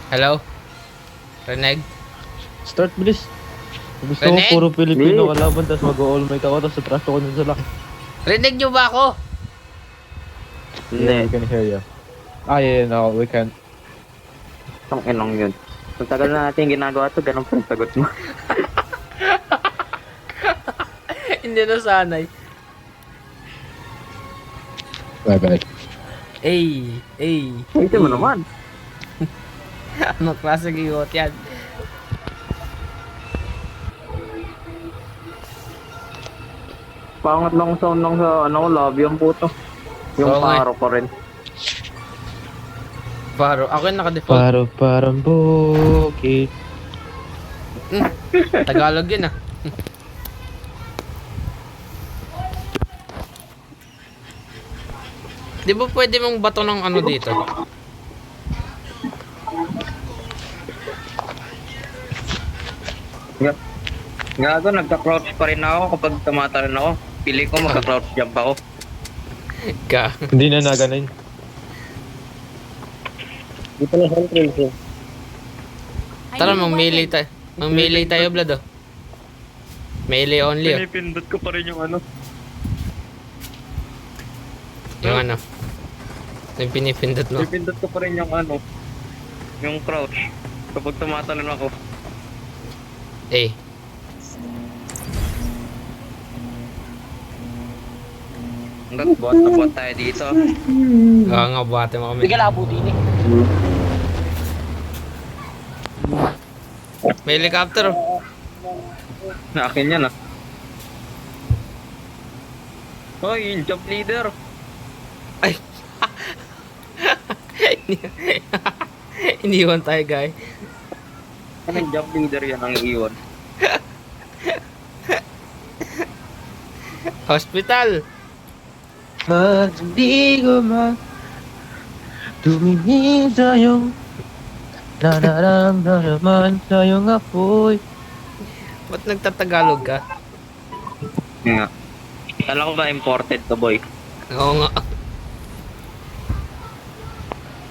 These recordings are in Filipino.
Hello? Reneg? Start, bilis. Gusto ko Reneg? puro Pilipino kalaban, tapos mag-all mic ako, tapos atras ako nun sila. Reneg nyo ba ako? Yeah, we can hear you. Yeah, no, we can. Itong inong yun. Kung tagal na natin ginagawa to, ganun pa yung sagot mo. Hindi na sanay. Bye-bye. Ay. Ito mo naman. Ano klase gigot yan? Pangat lang sound lang sa lobby ang puto. Yung Oo nga. paro ko rin. Paro. Ako yung naka-default. Parang bukit. Tagalog yun ah. Di ba pwede mong bato ng ano dito? Gago, nagka-crouch pa rin ako kapag tumatalan ako. Pili ko magka-crouch jump ako. Ka. Hindi na naganin. Dito na control ko. Tara, mang-melee tayo. Mang-melee tayo, Vlad oh. Melee only oh. Pinipindot ko pa rin yung ano. Yung ano. Yung pinipindot mo. Pinipindot ko pa rin yung ano. Yung crouch. Kapag tumatalon ako. Eh. Hanggat buhat na buhat tayo dito. Oo nga, buhati mo kami. Sige labo din eh. May helicopter oh. Na akin yan ah. Hoy, yung jump leader. Ay. Iniwan tayo, guy. Anong jump leader yan ang iwan? Hospital. Pag hindi ko tumingin sa'yo, nararamdaman sa'yong apoy. Ba't nagtatagalog ka? Nga. Kala ko ba imported to boy? Oo nga.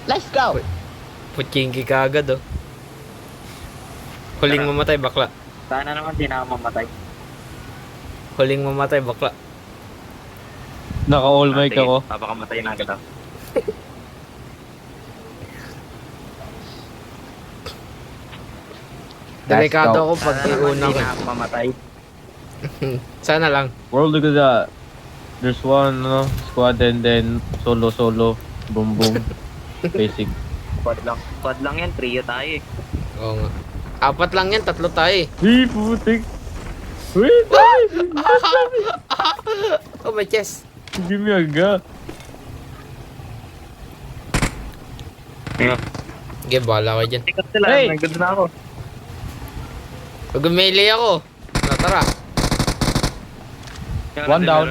Let's go! Puchinki ka agad oh. Huling mamatay, bakla. Sana naman di na ako mamatay. Huling mamatay, bakla. Naka-all mic Sige, ako. papakamatay na agad ako. Delikado ako pag Sana naman iunang. di na ako mamatay. Sana lang. World, look at that. There's one, squad and then solo. Boom, boom. Basic. Quad lang yan, trio tayo eh. Oo nga. Apat lang yan, tatlo tayo eh. Hey, putik. Wait, Oh, my chest. give me a gun. Sige, bahala ka dyan. Sikat sila, Hey! may good na ako. Pag melee ako. Tara. One down.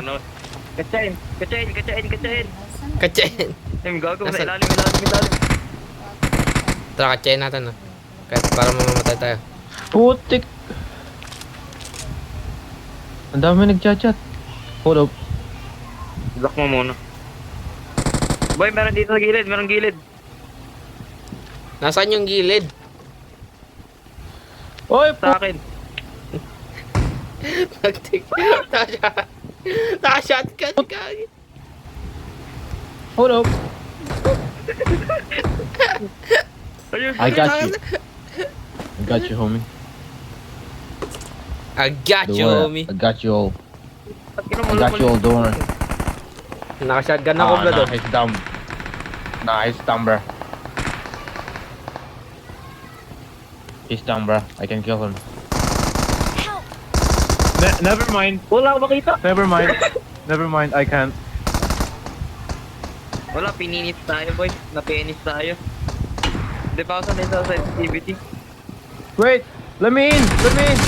Katsain. Katsayin. Ay, gago, Nasaan? ilalim. Tara, katsayin natin oh. Kahit para mamamatay tayo. Putik. Ang dami nagchat-chat. Hold up. Block mo muna. Boy, meron dito sa gilid, meron gilid. Nasaan yung gilid? Oy, Sa akin. Naka-shotgun ka. hold up. Ayun, I got you. I got you, homie. I got you, Don't worry. homie. I got you all. I got you all, don't worry. Naka-shotgun ako, Vlad. Nah, he's down. Nah, he's down, bro. He's down, bro. I can kill him. Never mind. Wala ako makita. Never mind. Never mind. I can't. Wala, pininit tayo, boy. Napinis tayo. Hindi pa ako sanay sa sensitivity. Wait. Let me in. Let me in.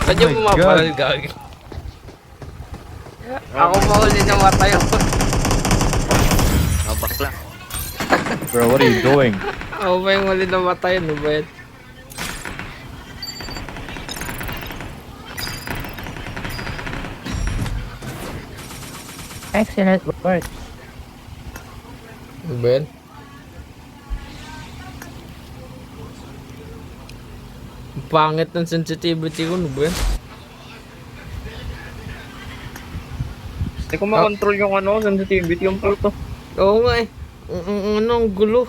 Saan yung Oh my bumabal, gag? Ako mahuli ng matay ako. Oh, bakla. Bro, what are you doing? Ako ba yung huli ng matay? Ano ba yan? Excellent work. Ano ba yan? Ang pangit ng sensitivity ko. Ano ba yan? Hindi ko makontrol yung ano, sensitivity yung puto. Oo nga eh. Ang gulo.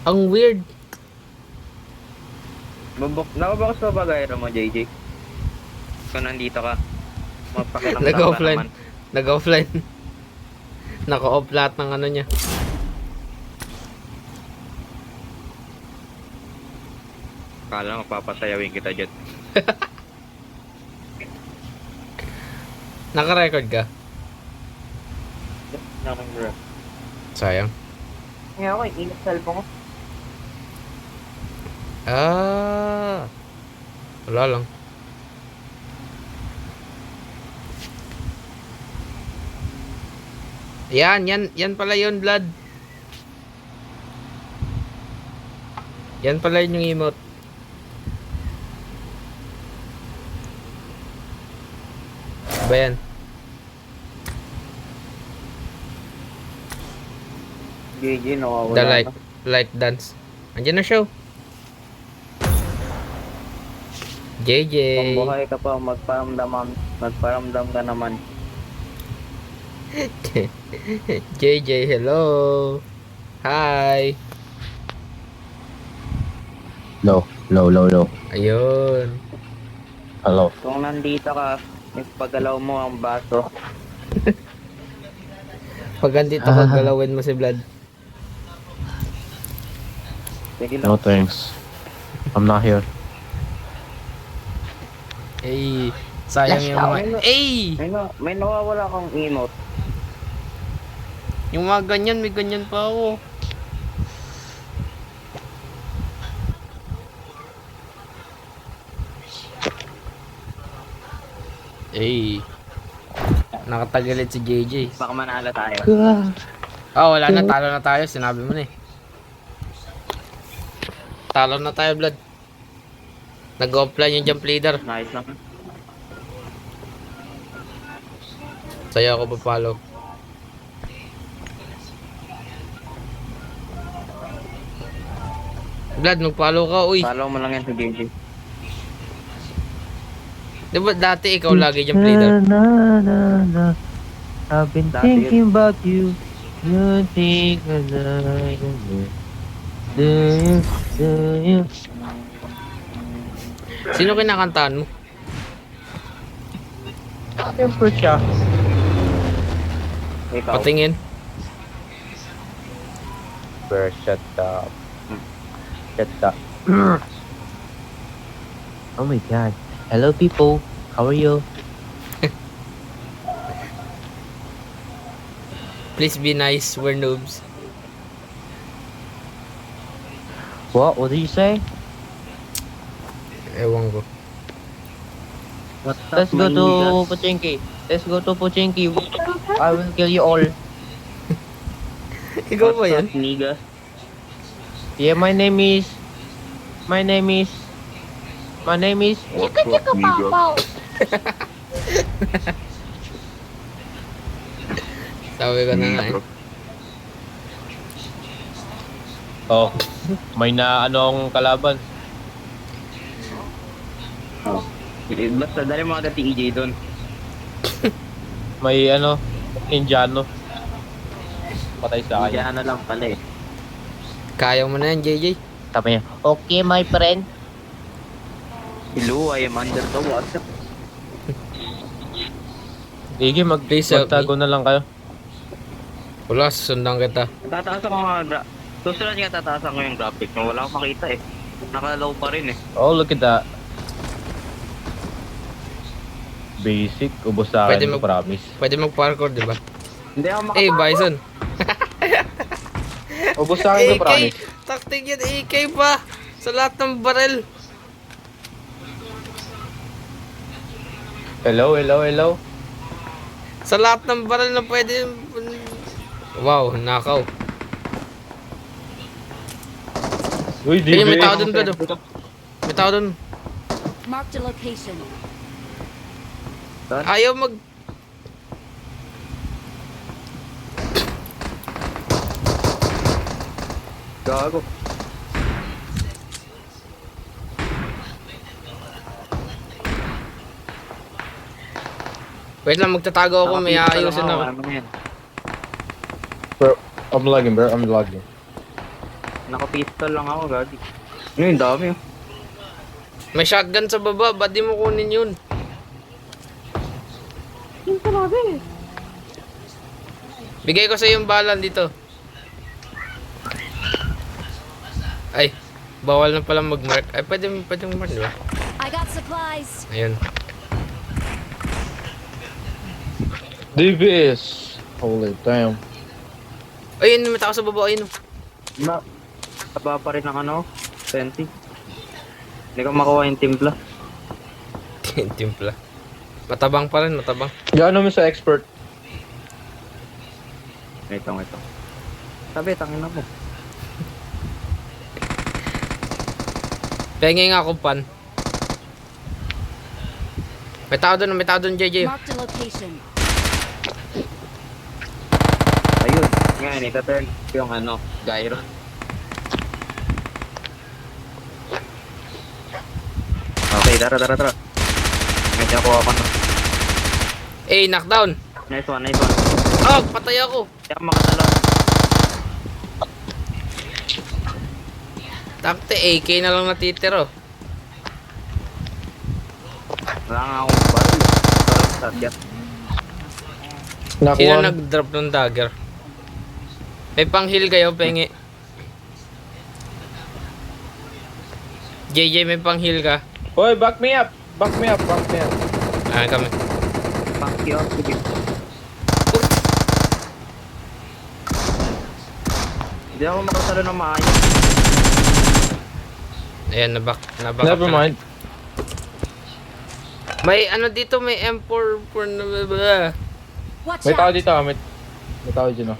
Ang weird. Nakabakas pa ba gaya mo, JJ? Kung nandito ka, magpakiramdam ka Nag-offline. naman. Nag-offline. Naka-off lahat ng ano niya. Kala magpapasayawin kita dyan. Naka-record ka? Nakang-grab. Sayang. Ngayon ako, init cellphone ko. Wala lang. Yan pala yun, Blood. Yan pala yun yung emote. Ba yan? JJ, nawawala The na. light dance. Andiyan na show. JJ. Kung buhay ka pa, magparamdam ka naman. JJ, hello. Hi. Low. Ayun. Hello. Kung nandito ka, ipagalaw mo ang baso. Pag andito ka, galawin mo si Blood. Sige No lang. thanks. I'm not here. Eh, sayang yung mga... May nawawala kang emote. Yung mga ganyan, may ganyan pa ako. Nakatagilid si JJ. Baka manalo tayo. Wala na, talo na tayo. Sinabi mo na eh. Talo na tayo, Blood. Nag-offline yung jump leader. Nice lang. Sa'yo ako papalo. Blood, mag-follow ka, uy. Follow mo lang yan sa JJ. Di ba dati ikaw lagi jump leader? I've been Dati thinking about you. You think do you? Sino kinakantahan mo? Siyempre siya. Ikaw. Patingin. Shut up. Shut up. Oh my god. Hello people. How are you? Please be nice, we're noobs. What? What did you say? Ewan ko. Let's go to Pochinki. Let's go to Pochinki. I will kill you all. Ikaw ba yan? Niggas. Yeah, my name is. Chika chika pow. Sabi ko na nga eh. Oh, may na anong kalaban. Basta dali mo agad si EJ doon. May ano, Indiano. Patay sa Kaya kanya. ano lang pala eh. Kaya mo na yan, JJ. Sabi niya, okay my friend. Hello, I am under the water. Sige, Please help magtago na lang kayo. Wala, susundan kita. Tataasan ko nga, susunod nga tataasan ko yung graphics mo. Wala akong makita eh. Nakalaw pa rin eh. Oh, look at that. Basic, ubos sa Pwede akin, mag- promise. Pwede mag-parkour, di ba? Hindi ako Bison. Ubos sa akin, AK! promise. Taktik yan, AK pa! Sa lahat ng barel. Hello. Sa lahat ng barel na pwede... Wow, nakaw. Uy, Ayun, may DB. tao dun, Blood. May tao dun. Marked a location. Ayaw mag... Gago. Wait lang, magtatago ako. May aayusin ako. Ano yan? Bro, I'm lagging, bro. I'm lagging. Naka-pistol lang ako, gagi. Ano yung dami oh. May shotgun sa baba. Ba't di mo kunin yun? Bigay ko sa yung balan dito. Ay, bawal na pala mag-mark. Ay, pwede mag-mark, di ba? I got supplies. Ayun. DBS. Holy damn. Ayun, may tao sa baba. Ayun. Taba pa rin ang ano, 20. Hindi ka makuha yung timpla. Timpla. Matabang pa rin, matabang. Gaano mo sa expert? Ito. Sabi, tangin na mo. Pengi nga akong pan. May tao doon, JJ. Marked a location. Ayun. Ngayon, ita-turn yung ano, gyro. Okay, tara. Medyo ako na. Eh, knockdown. Nice one. Oh, patay ako. Hindi ako makatalo. Takte, AK na lang natitiro. Wala nga akong baril. Parang target. Sino Nakuha. nag-drop ng dagger? May pang-heal kayo, pengi. JJ, may pang-heal ka. Hoy, back me up. Ah, kami. Fuck you. Sige. Hindi ako makasalo ng maayos. Ayan, nabak Never ka na. mind. May ano dito, may M4 na blah. Watch May tao out. dito, may tao dito.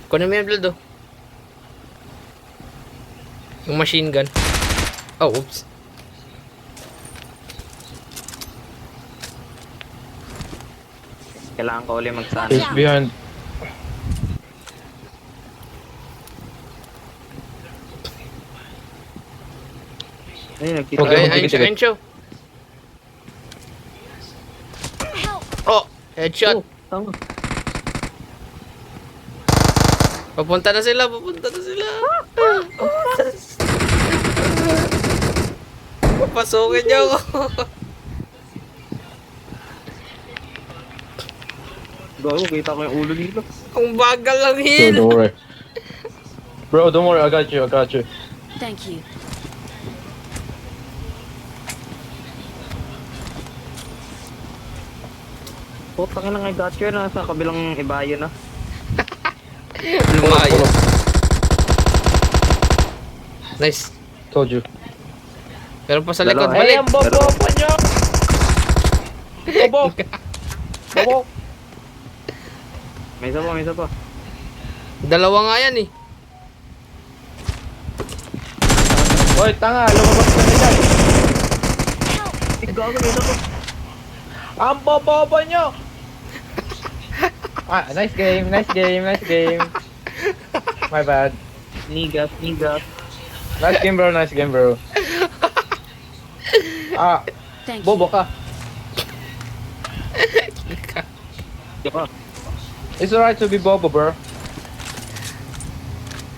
Kunin mo yung blood, oh. Yung machine gun. Oh, oops. Kailangan ko ulit magsana. He's behind. Ayun, nagkita. Okay. Okay, ayun siya. Help. Oh, headshot. Tama. Papunta na sila. Papasukin niyo ako. Gago, kita ko yung ulo nito. Ang bagal lang Bro, heal. don't worry. Bro, don't worry. I got you. Thank you. Putang ina nga got you na sa kabilang ibayo na. Lumayo. Nice. Told you. Pero pa sa likod, Dalawa. balik. ang bobo pa niyo! Bobo! May isa pa. Dalawa nga yan eh. Hoy, tanga! Lumabas ka na dyan! Gago, may isa pa. Ang bobo niyo! Nice game. My bad. Nigas. Nice game, bro. Thank you. Bobo ka. Diba? It's alright to be bobo, bro.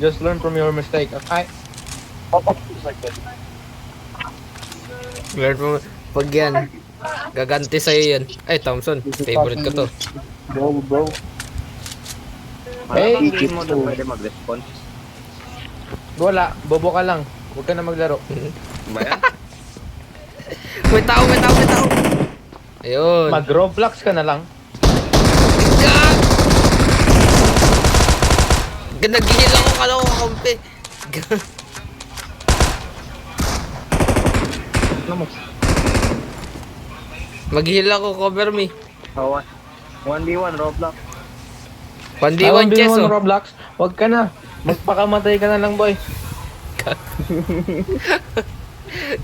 Just learn from your mistake, okay? Learn mo. Pag yan, gaganti sa'yo yan. Ay, Thompson. Favorite ko to. Bro. Hey, Hey, game mo doon pwede mag-respawn. Wala, bobo ka lang. Huwag ka na maglaro. Ba yan? May tao. Ayun. Mag-Roblox ka na lang. Nag-heal ako, kala ko kakampi. Mag-heal ako, cover me. Oh, 1v1 Roblox. 1v1 chess, oh. Roblox. Huwag ka na. Magpakamatay ka na lang, boy.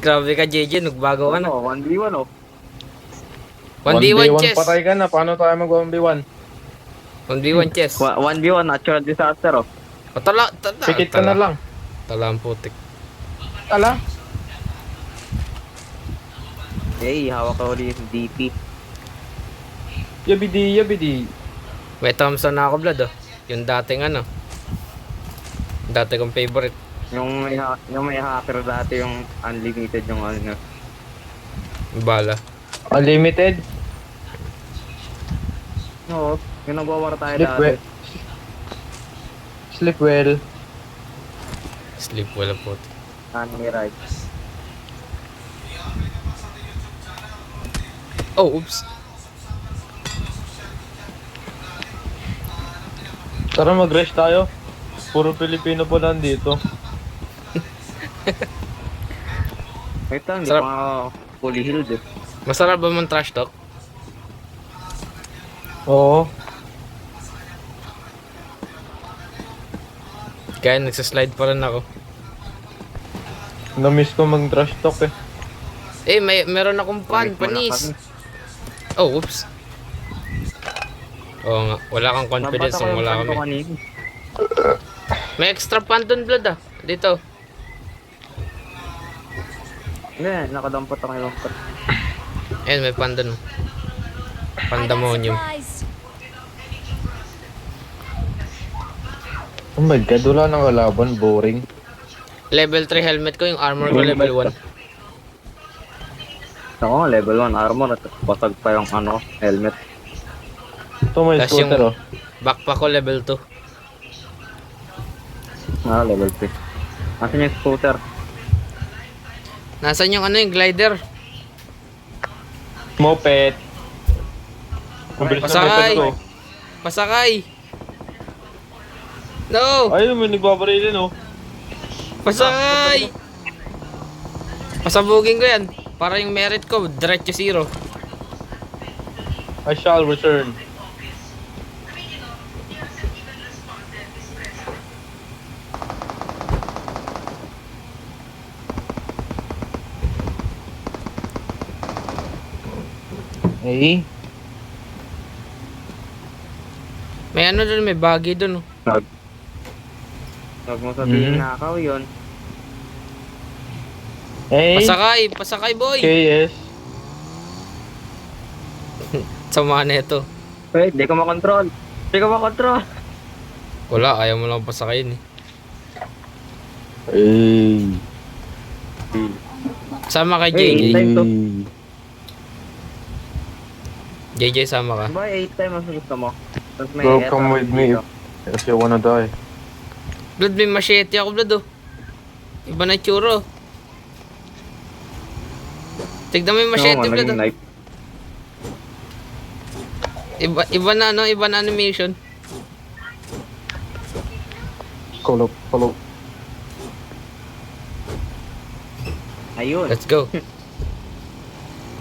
Grabe ka, JJ. Nagbago ka na. Ano, 1v1 oh. 1v1 chess. patay ka na. Paano tayo mag 1v1? 1v1 chess. 1v1 natural disaster oh. Pikit ka na lang. Tala ang putik. Ala. Hey, hawak ko ulit yung DP. Yabidi. May Thompson na ako, Vlad, oh. Yung dating ano. Dati kong favorite. Yung may hacker dati, yung unlimited yung ano. Yung bala. Unlimited. Oo, yung nagwawar tayo Sleep dati. well. Sleep well. Sleep well ang putik. Anime rights. Oh, oops. Tara mag-rest tayo. Puro Pilipino po nandito. Wait lang, di Sarap. pa nga fully healed eh. Masarap ba mong trash talk? Oo. Kaya nagsaslide pa rin ako. Na-miss ko mag-trash talk eh. Eh, meron akong panis. Oh, oops. Oo nga, wala kang confidence kung wala kami. May extra pan dun, Blood, ah. Dito. Hindi, nakadampot ako yung lampot. Ayun, may pan dun. I got Pandemonium. supplies. Oh my god, wala nang kalaban. Boring. Level 3 helmet ko, yung armor ko level 1. Ako nga, level 1 armor at basag pa yung ano, helmet. Ito may Tas yung scooter oh. backpack ko level 2. Level 3. Asan yung scooter? Nasaan yung ano yung glider? Moped. Mabilis na Pasakay. moped ko. Pasakay! No! Ayun, may nagbabarilin oh. Pasakay! Pasabugin ko yan. Para yung merit ko, diretso 0. I shall return. Hey. May ano dun, may baggy dun. Oh. Huwag mo sabihin Mhm. nakaw yun. Hey. Pasakay! Pasakay, boy! KS. Sama na ito. Wait, di ko makontrol. Di ko makontrol. Wala, ayaw mo lang pasakayin eh. Hey. Sama kay Hey, JJ. time to. JJ, sama ka. Ba, 8 time ang gusto mo. Tapos may Bro, eto, come with me dito. if you wanna die. Blood, may machete ako, Blood, oh. Iba na tsuro. Tignan mo yung machete, Oo, Blood, naging oh. knife. Iba na, no? Iba na animation. Follow. Ayun. Let's go.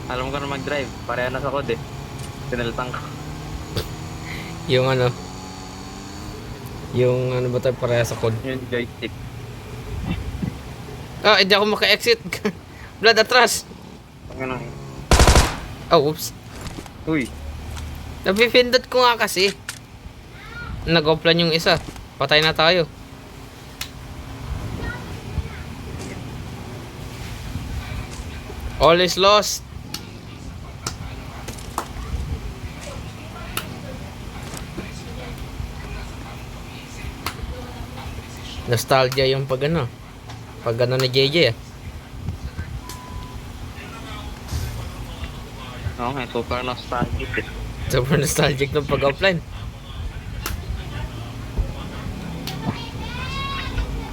Alam ko na mag-drive. Pareha na sa code eh. Sinalitang ko. Yung ano. Yung ano ba tayo pareha sa code. Yung joystick. Ah, hindi ako maka-exit. Blood, atras. Ano? Oh, oops. Uy. Napipindot ko nga kasi. Nag-offline yung isa. Patay na tayo. All is lost. Nostalgia yung pag ano. Pag ano ni JJ ah. Oo nga, super nostalgic eh. Super nostalgic ng pag-offline.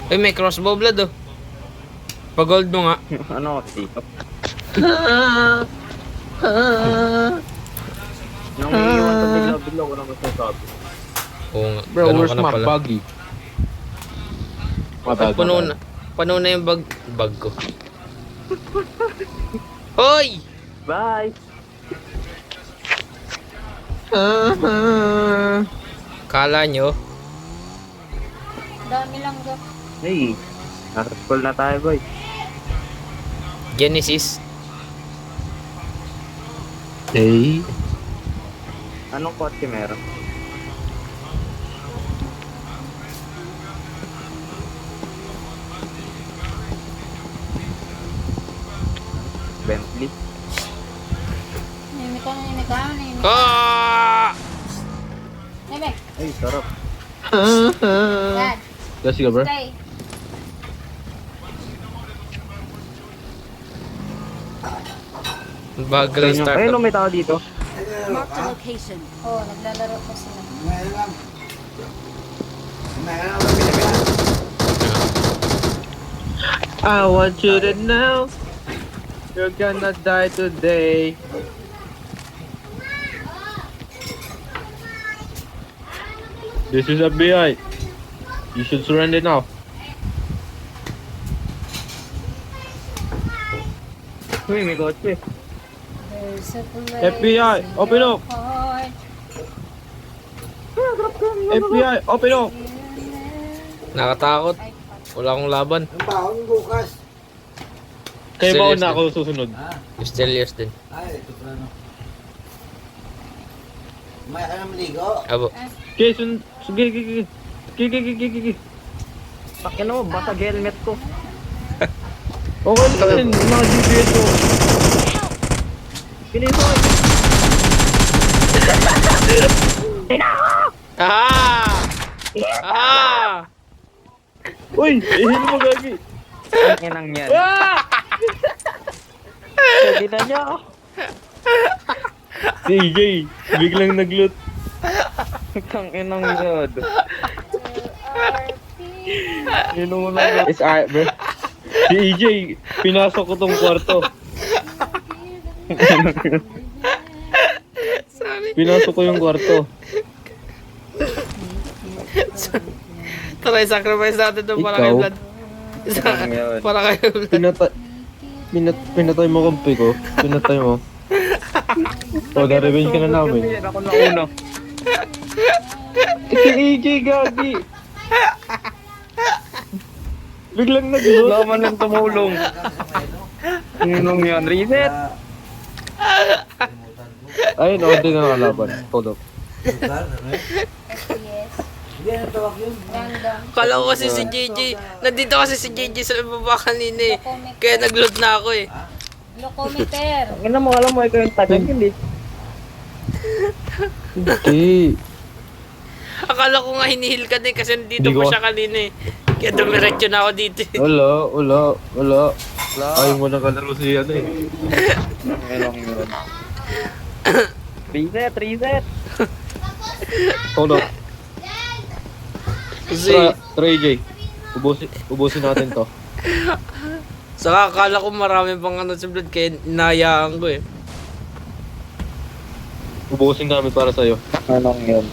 Uy, may crossbow, Blood, oh. Pag-gold mo nga. Ano ako, sikap? Nung iiwan ko bigla-bigla ko lang masasabi. Oo nga. Bro, ganun where's ka na my pala. buggy? Ay, puno na yung bag ko. Hoy! Bye! Kala nyo, Dami lang ga. Hey, nasa school na tayo, boy. Genesis. Hey. Anong kotse meron? Ay, sarap. Dad, Let's go, bro. stay. Bagal ang start. Ayun, may tao dito. Mark the location. Oh, naglalaro pa sila. I want you to know you're gonna die today. This is FBI. You should surrender now. Uy, may kotse. There's a place FBI, in open your up. heart. FBI, open up. Nakatakot. Wala akong laban. Ang baon bukas. Kayo ba Serious una ako susunod? Still yes din. Ay, ito pala no. Umaya ka na maligo. Abo. Okay, sige, sige. Takin mo, basag helmet ko. Okay lang, mga GPS ko. Pinisoy! Ah! Ah! Uy, ihil mo gagi. Ang inang yan. Ah! Pwede na niya. Si EJ, biglang nag-loot. Ang inang yan. Yun mo na. It's alright, bro. Si EJ, pinasok ko tong kwarto. Pinasok ko yung kwarto. Tara, sacrifice natin ito para kay Ikaw? Vlad. Para kay Vlad. Pinatay mo kampi ko. Pinatay mo. O, na-revenge ka na namin. Ako na una. Si EJ, gagi. Biglang nag-loot. Wala man lang tumulong. Ang inang yan. Reset! Ayun, order na nakalaban. Hold up. Lugar, ano eh? FPS. Hindi, ano tawag yun? Random. Kala ko kasi si JJ. Nandito kasi si JJ sa baba kanina eh. Kaya nag-load na ako eh. Glucometer. Ang ina mo, alam mo, ikaw yung tagang hindi. Hindi. Akala ko nga hinihil ka din kasi nandito Hindi pa ko- siya kanina eh. Kaya dumiretso na ako dito eh. Wala. Ayaw mo na kalaro si ano eh. Ang inang yan. Reset! Hold up. Kasi, Tara EJ. Ubusin natin to. saka akala ko marami pang ano si Vlad kaya inayaan ko eh. Ubusin namin para sa'yo. Anong yan?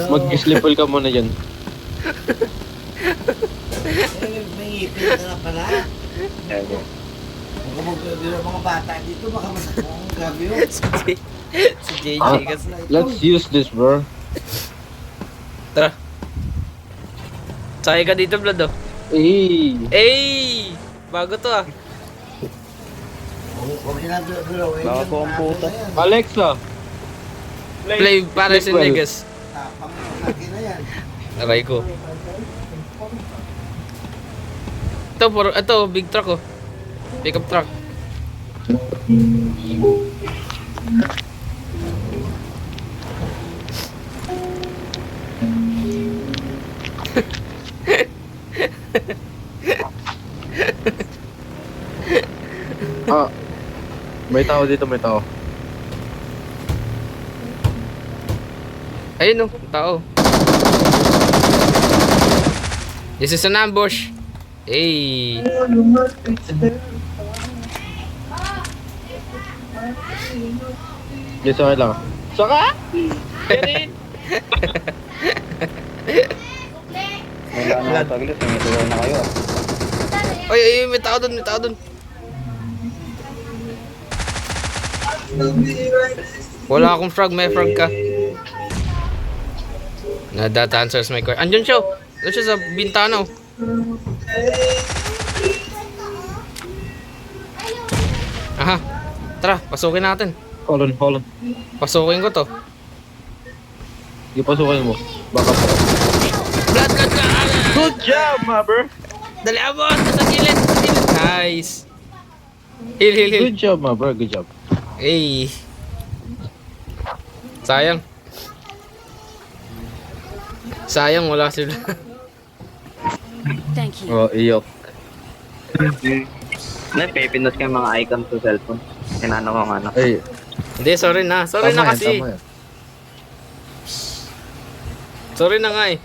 Mag-slipple ka muna dyan. Eh, may ngipin ka na pala. Huwag ka magbibiro mga bata dito, baka masakong gabi yun. Si JJ kasi. Let's use this, bro. Tara. Sakay ka dito Vlad oh. Eh! Bago to ah. Huwag sila biruin. Baka po ang puta. Alexa. Play para si Flip well. Negas. Tapang mo lagi na yan. Aray ko. Ito, big truck oh. Pickup truck. May tao dito, may tao. Ayun oh, tao. This is an ambush. Hey. Yes, okay lang. Saka? Wala na ako taglis, may tulong na kayo. Ay, may tao dun, may tao dun. Wala akong frag, may frag ka. That answers my question. Andyan siya. Andyan siya sa bintana. Oh. Aha. Tara, pasukin natin. Hold on. Pasukin ko to. Ipasukin mo. Baka job, ma bro. Dali, abot! Sa gilid! Sa gilid! Nice! Heal, heal, heal. Good job, ma bro. Good job. Hey! Sayang. Sayang, wala sila. Thank you. Oh, iyok. Pipindot ka yung mga icon sa cellphone. Inano ko nga, ano. Ay, Hindi, sorry na. Sorry na kasi. Tama yan. Sorry na nga eh.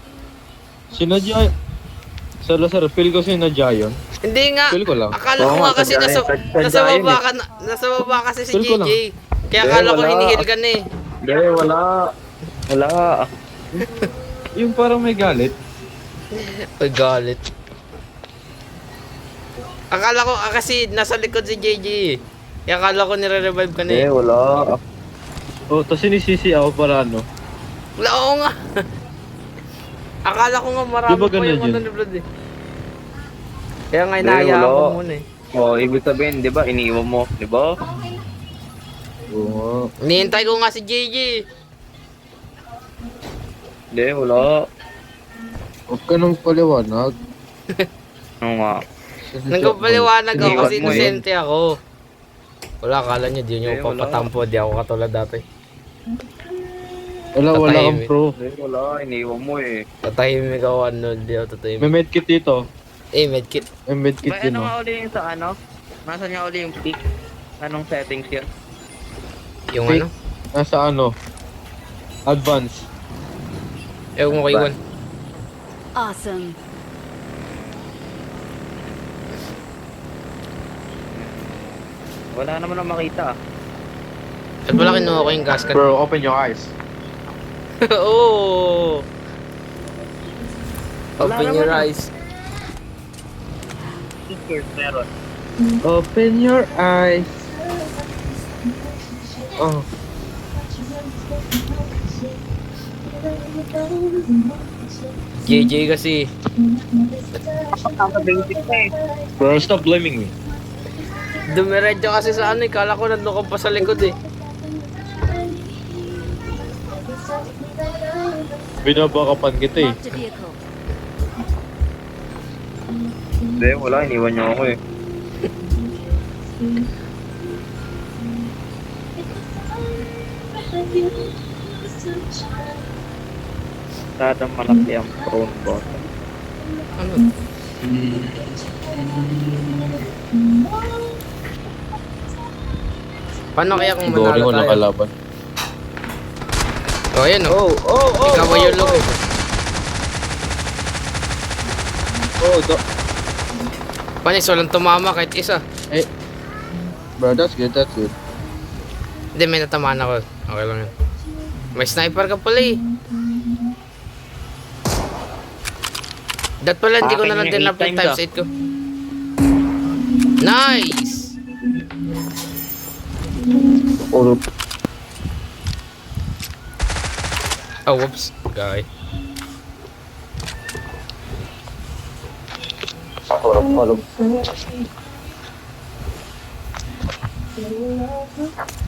Sinadya. Sa Lazaro, feel ko sinadya yun. Hindi nga. Feel ko lang. Akala ko Oo nga nga, kasi sadya nasa yun baba eh. ka nasa baba kasi si Feel ko lang. JJ. Kaya Hindi, akala ko wala. hinihil ka na eh. Hindi, wala. Wala. Yung parang may galit. Ay, galit. Akala ko kasi nasa likod si JJ eh. Kaya akala ko nire-revive ka na Hindi, eh. wala. Oh, tapos sinisisi ako para ano. Wala, oo nga. Akala ko nga marami Di ba pa ganun yung yun? ano ni Blood eh. Kaya nga Hindi, inahayaan wala. ko muna eh. Oh, ibig sabihin, di ba, iniiwan mo, di ba? Oo. Nihintay ko nga si JJ. Hindi, wala. Huwag ka nang paliwanag. Ano nga. Nagpapaliwanag ako kasi Iniwan mo eh. inosente ako. Wala, akala nyo, di nyo Eh, pa wala. patampo. Di ako katulad dati. Wala kang Tatahimik. pro. Hindi, wala. Iniiwan mo eh. Tatahimik ako, ano, di ako tatahimik. May medkit dito. Eh, medkit. May medkit Ba, din ano oh. nga uli yung sa ano? Nasaan nga uli yung peak? Anong settings yun? Yung Fake. ano? Nasa ano? Advance. Ewan mo kay Juan. Awesome. Wala naman ang makita. At wala kinuha ko yung gas can. Bro, open your eyes. Oo! Wala Open naman your ah. eyes. Meron. Open your eyes. Oh. JJ kasi. Ang basic na eh. Bro, stop blaming me. Dumiretso kasi sa ano eh. Kala ko nandun ka pa sa likod eh. Binabakapan kita eh. Marked a vehicle. Hindi, wala. Iniwan niyo ako eh. Tadang malaki ang prone button. Ano? Paano kaya kung Boring manalo ko tayo? nakalaban. Oh, ayan oh. Ikaw ba yung look eh? Panis, walang tumama kahit isa. Bro, that's good, that's good. Hindi, may natamaan ako. Okay lang yun. May sniper ka pala eh. Dat pala, hindi ko na lang Akin din yung na eight times times 8 ko. Nice! Oh, whoops. Guy.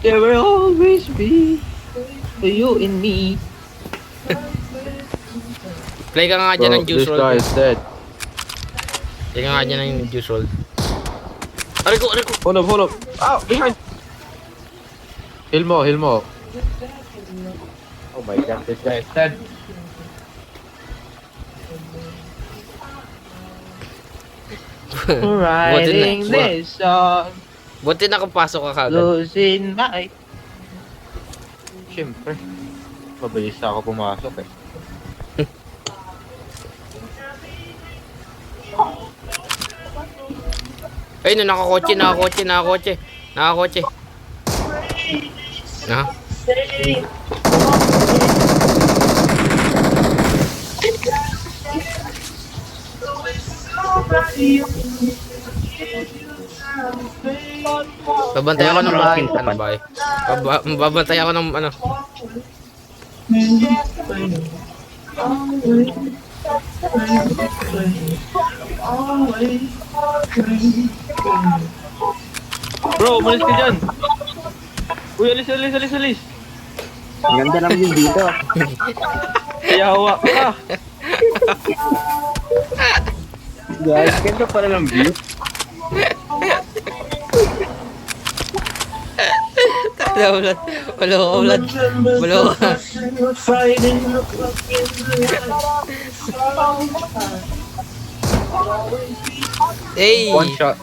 There will always be you and me. Play ka nga dyan ng juice this roll. guy is dead. Play ka nga dyan ng juice roll. Aray ko, aray ko. Hold up. Ow, behind. Heal mo, heal mo. Oh my god, this guy is dead. Writing this song, Buti nakapasok ka kagad. losing my... Siyempre. Mabilis ako pumasok eh. Ay, no, nakakotse. Na? Babantay ako ng bahay. Ano bahay? Babantay ako ng ano. Bro, umalis ka dyan! Uy, alis! Ang ganda naman yung dito. Kaya hawak ka! Guys, ganda pala ng view. Wala ka, Vlad. Wala ka. Hey! One shot.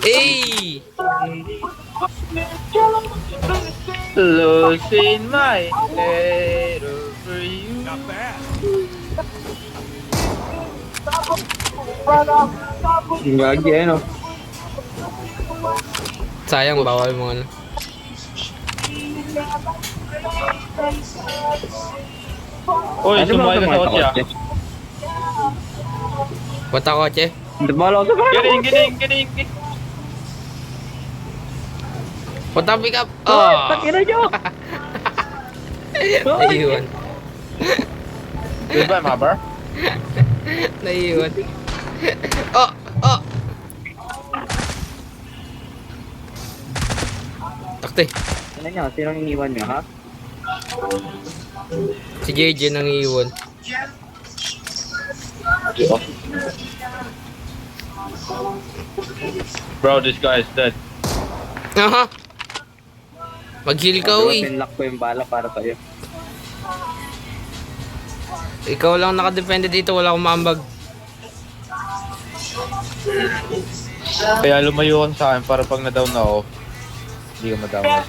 Hey! Losing my letter for you. Gagi, ano? Sayang, bawal mo ano. Uy, Ano ba sumakay ka sa mga kotse. kotse? Punta kotse. Dumalo ako sa Gining, gining, gining, gining. Punta pick up. Oh! Takina nyo! Naiiwan. Goodbye, mother. Naiiwan. Oh! Oh! Takte. Ano nyo? Sinong iniwan nyo, ha? Si JJ nang iiwan. Bro, this guy is dead. Aha! Mag-heal ka, uy. Pinlock ko yung bala para sa'yo. Ikaw lang nakadepende dito, wala akong maambag. Kaya lumayo ka sa akin para pag na-down na ako, hindi ka madamay.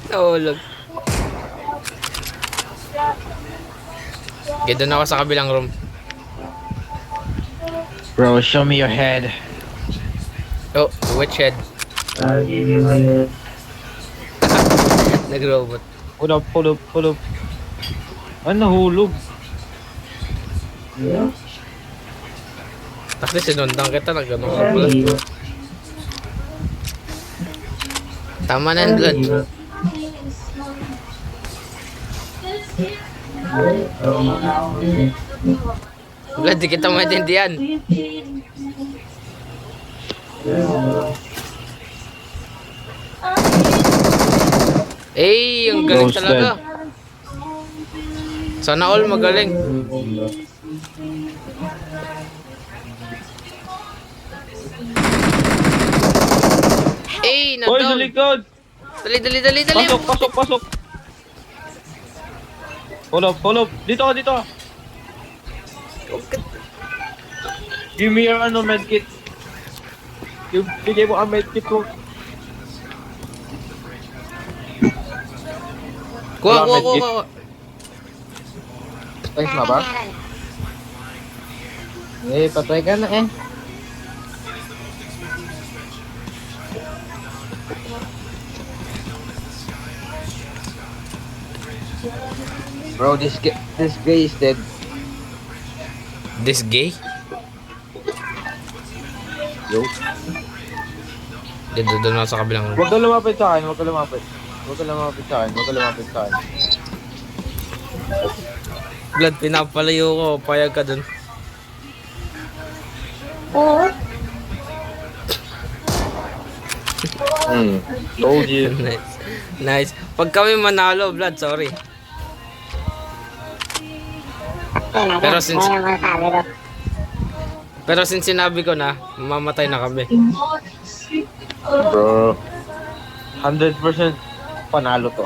Nahulog. Okay, doon ako sa kabilang room. Bro, show me your head. Oh, which head? Nag-robot. Pull up, pull up, pull up. Ano, nahulog? Kasi sinundan kita, nag-ano ka pala. Tama na yung blood. Blood, di kita maintindihan. Eh, ang galing Roasted. talaga. Sana all magaling. Eh, Uy, sa na-down. likod! Dali, dali, dali, dali. Pasok, pasok, pasok! Pull up, pull up! Dito ka, dito ka! Give me your ano, medkit. Bigay mo ang medkit mo. Kuha, Wala, kuha, medkit. kuha, kuha. Thanks na ba? Eh, patay ka na eh. Bro, this guy is dead. This gay? Yo. Dito, doon ako sa kabilang room. Huwag ka lumapit sa akin, huwag ka lumapit. Huwag ka lumapit sa akin, huwag ka lumapit sa akin. Blood, pinapalayo ko. Payag ka dun. Told you. Nice. Nice. Pag kami manalo, Blood, sorry. Pero since sinabi ko na, mamatay na kami. Bro. 100% panalo to.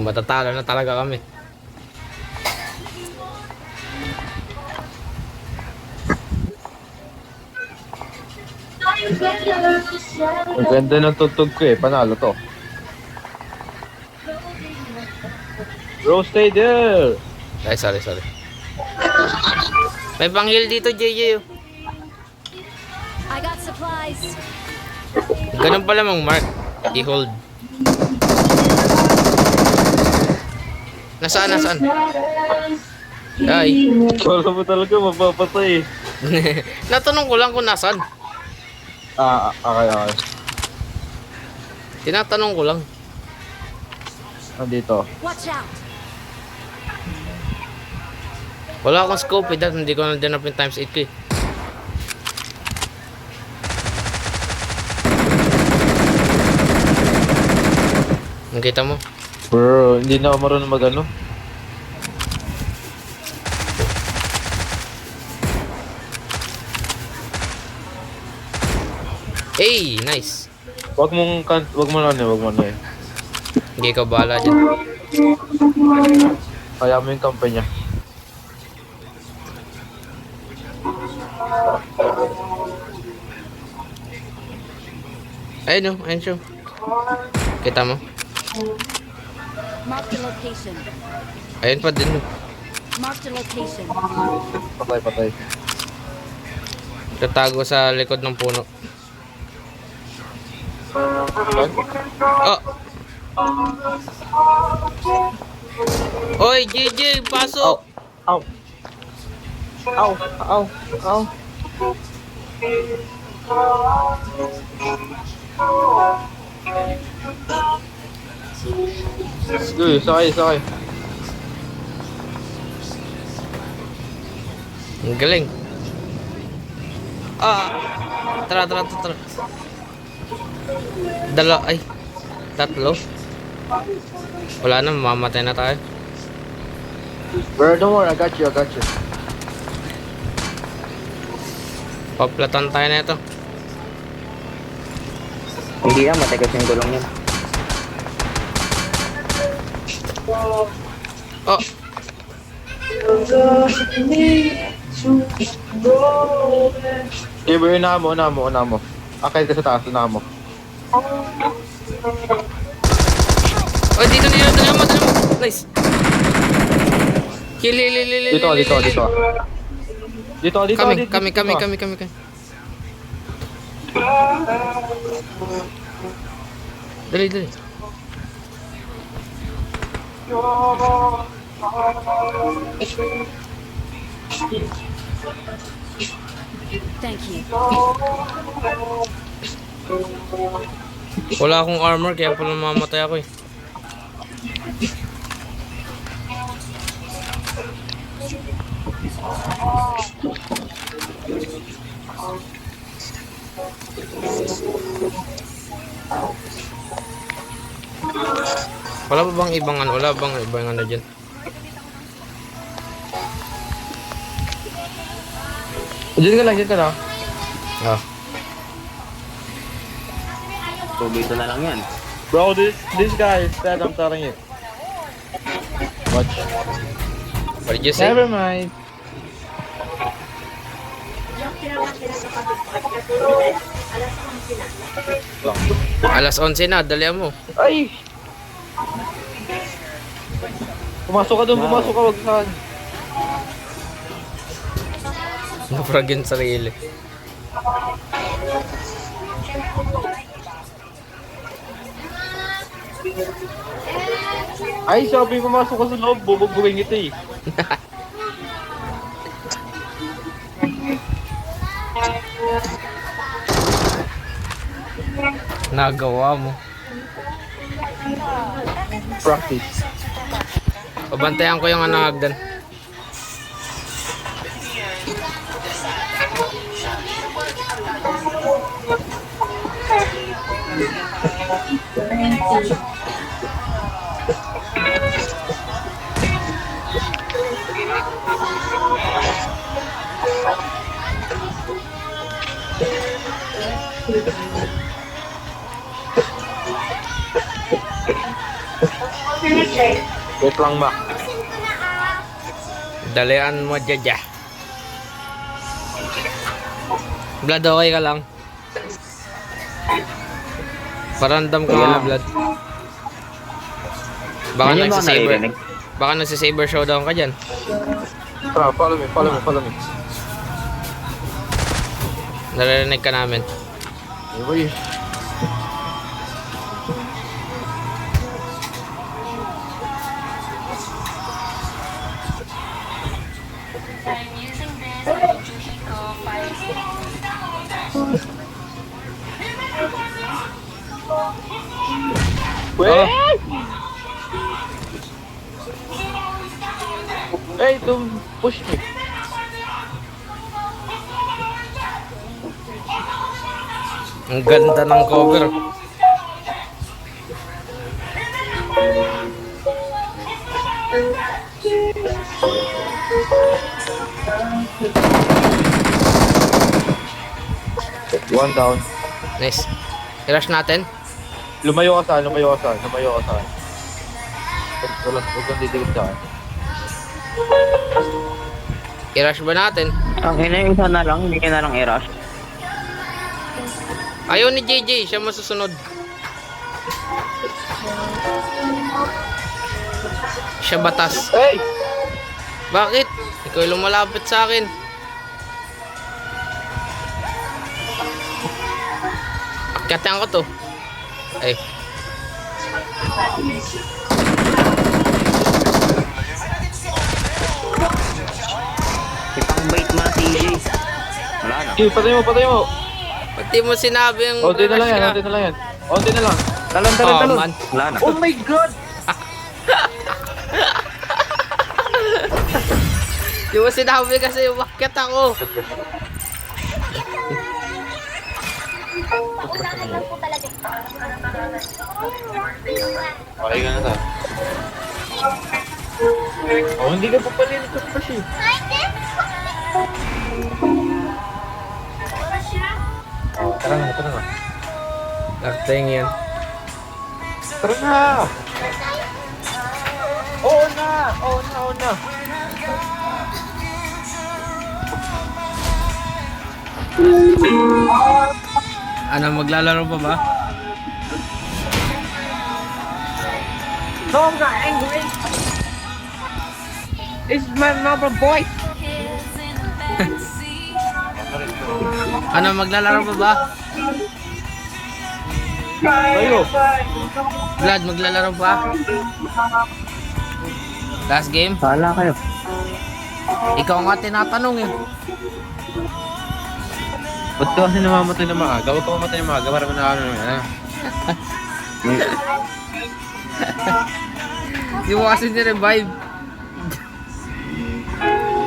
Matatalo na talaga kami. Ang ganda ng tugtog ko eh, panalo to. Bro, stay there! Ay, sorry, sorry. May panghil dito, JJ. I got supplies. Ganun pala mong mark. I-hold. Nasaan, nasaan? Ay. Kala mo talaga mapapatay eh. Natanong ko lang kung nasaan. Okay, okay. Tinatanong ko lang. Nandito. Watch out. Wala akong scope eh. Dahil hindi ko na dinapin times 8 ko eh. Nakita mo? Bro, hindi na ako marunong mag-ano. Hey, nice. Wag mo na ano, wag mo na eh. Hindi ka bahala dyan. Kaya mo yung kampe niya. Ayun o, ayun siya. Kita mo? Mark the location. Ayun pa din. Oh. Mark the location. Patay. Tatago sa likod ng puno. Oh! Oy, JJ, pasok! Ow! Ow! Ow! Ow! Sige, sakay. Ang galing. Ah! Tara. Tatlo. Wala na, mamamatay na tayo. Bro, don't worry, I got you. Paplatan tayo na ito. Hindi yan, matigas yung gulong yan. Oh! Okay, bro, una mo. Akay ka sa taas, una mo. Oh, dito na yun. Dala mo. Nice. Kill. Dito. Kami. Dali. Thank you. Wala akong armor, kaya pala mamatay ako eh. Wala ba bang ibang ano dyan? Diyan ka na. Ah. So, dito na lang yan. Bro, this guy is dead, I'm telling you. Watch. What did you say? Never mind. Alas 11 na, dalihan mo. Ay! Pumasok ka doon, wag saan. Naprag yung sarili. Ay, sabi pumasok ka sa loob, bubugbugin kita eh. Nagawa mo. Practice. Pabantayan ko yung ano, Agdan. Wait lang ba? Dalian mo, Jaja. Blood, okay ka lang? Parandam ka nga, Blood. Baka Yan yung mga nagsisaber. naririnig. Baka nagsisaber showdown ka dyan. Tara, follow me. Naririnig ka namin. Uy. Wait! Hey, don't push me. Ang ganda ng cover. One down. Nice. I-rush natin. Lumayo ka saan. Huwag kang didikit sa akin. I-rush ba natin? Okay na yung isa na lang, hindi ka na lang i-rush. Ayaw ni JJ, siya masusunod. Siya batas. Hey! Bakit? Ikaw yung lumalapit sa akin. Akyatan ko to. Ay. Ipang bait mo si EJ. Wala na. Hey, patay mo. Pati mo sinabi yung Onti na lang rush yan. ka. Onti na lang. Talon. Oh, man. Wala na. Oh my God! Di mo sinabi kasi umakyat ako. Okay ka na ta. Oh, hindi ka pa palilikot kasi. Oh, tara na. Acting yan. Tara na! Oo na! Ano, maglalaro pa ba? No, I'm not angry. This is my number boy. Ano, maglalaro pa ba? Tayo! Vlad, maglalaro pa? Last game? Hala kayo. Ikaw nga tinatanong eh. Ba't ka kasi namamatay na maaga? Huwag ka mamatay na maaga para manakano naman, ha? Di mo kasi ni-revive.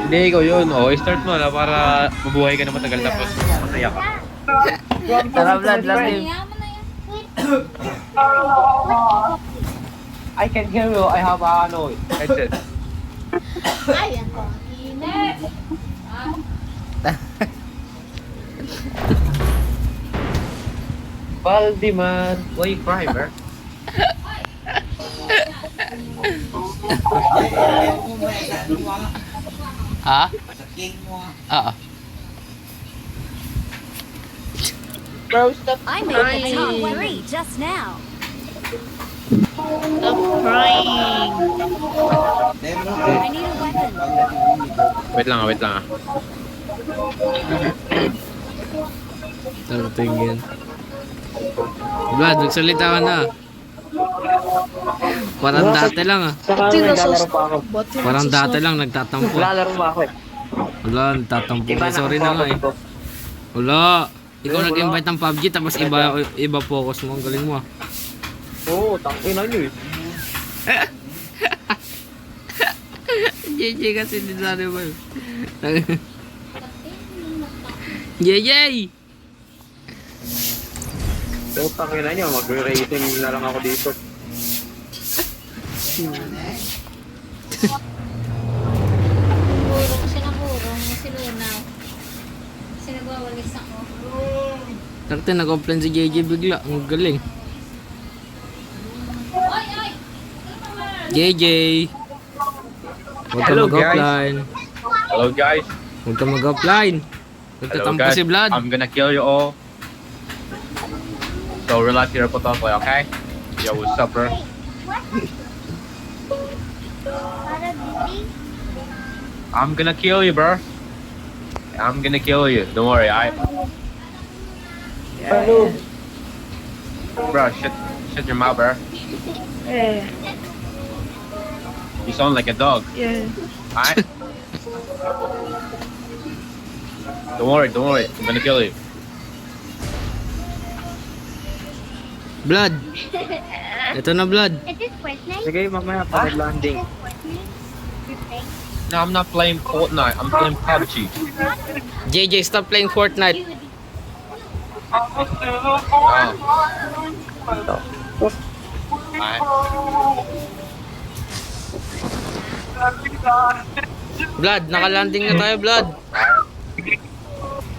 Hindi, ikaw yun. Oh, start mo na para mabuhay ka na matagal tapos masaya ka. Tara Vlad, last game. I can hear you. I have a headset. Ay, ako. Init. Baldiman, why you cry, bro? Ha? King mo. Oo. Bro, stop I made the top 3 just now. I need a weapon. Wait lang. Tarating yan. Vlad, magsalita ka na. Parang dati lang ah. Saka naglalaro pa ako. Parang dati lang nagtatampo. Naglalaro pa ako eh. Wala, nagtatampo Iba ka. na Sorry ang na nga focus eh. ko. Wala. Ikaw nag-invite ng PUBG tapos iba focus mo. Ang galing mo ah. Oo, tangin na nyo eh. JJ kasi din sa ba yun? JJ! Oo, tangin na nyo. Mag-rating na lang ako dito. Burong, sinaburong, sinunaw. Sinagwawalis ako. Nakita nag-offline si JJ bigla. Ang galing. JJ! Huwag ka Hello, mag-offline. Hello, guys. Huwag ka mag-offline. Nagtatampo si Vlad. I'm gonna kill you all. So relax your potatoy, okay? Yo, what's up, bro? I'm gonna kill you, bro. I'm gonna kill you. Don't worry, Bro, shut your mouth, bro. You sound like a dog. Yeah. Alright? Don't worry. I'm gonna kill you. Vlad! Ito na Vlad. Sige, mamaya pa landing. No, I'm not playing Fortnite. I'm playing PUBG. JJ, stop playing Fortnite. Oh. Alright. Vlad, nakalanding na tayo Vlad.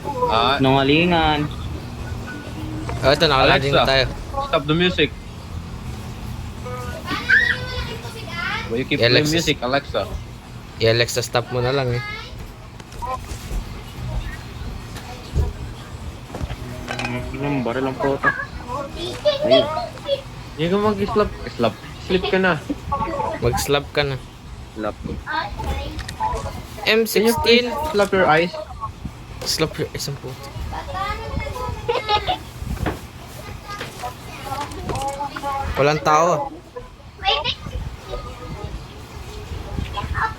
Alright. Nungalingan. Oh, ito, nakalading na tayo. Stop the music. Why you keep Yeah, playing Alexis. music, Alexa? I-Alexa, stop mo na lang eh. Ilang baril ang photo. Hindi ka mag-slap. Sleep ka na. Mag-slap ka na. Lap. Can you please M16. slap your eyes? Slap your isang po. Walang tao ah.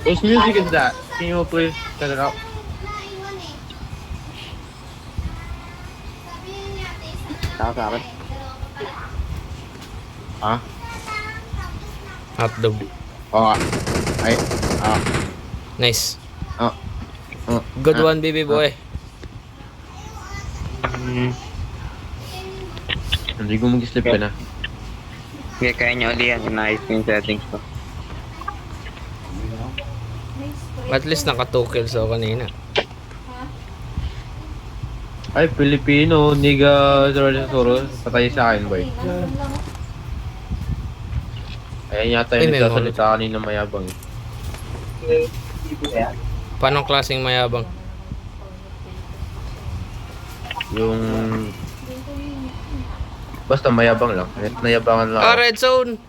Whose music is that? Can you please cut it out? Tao sa akin. Ha? Hotdog. Oh, ay, Nice. oh, Good one, baby boy. Hindi ko mag-sleep ka na. Kaya kaya niya uli yan. Inaayos ko yung settings ko. At least naka 2 kills ako kanina. Ay, Pilipino, niga, Zoro, patay sa akin, boy. Ayan yata Ay, yung may nagsasalita kanina mayabang. Paano klaseng mayabang? Yung... Basta mayabang lang. Nayabangan lang. Ah, red zone!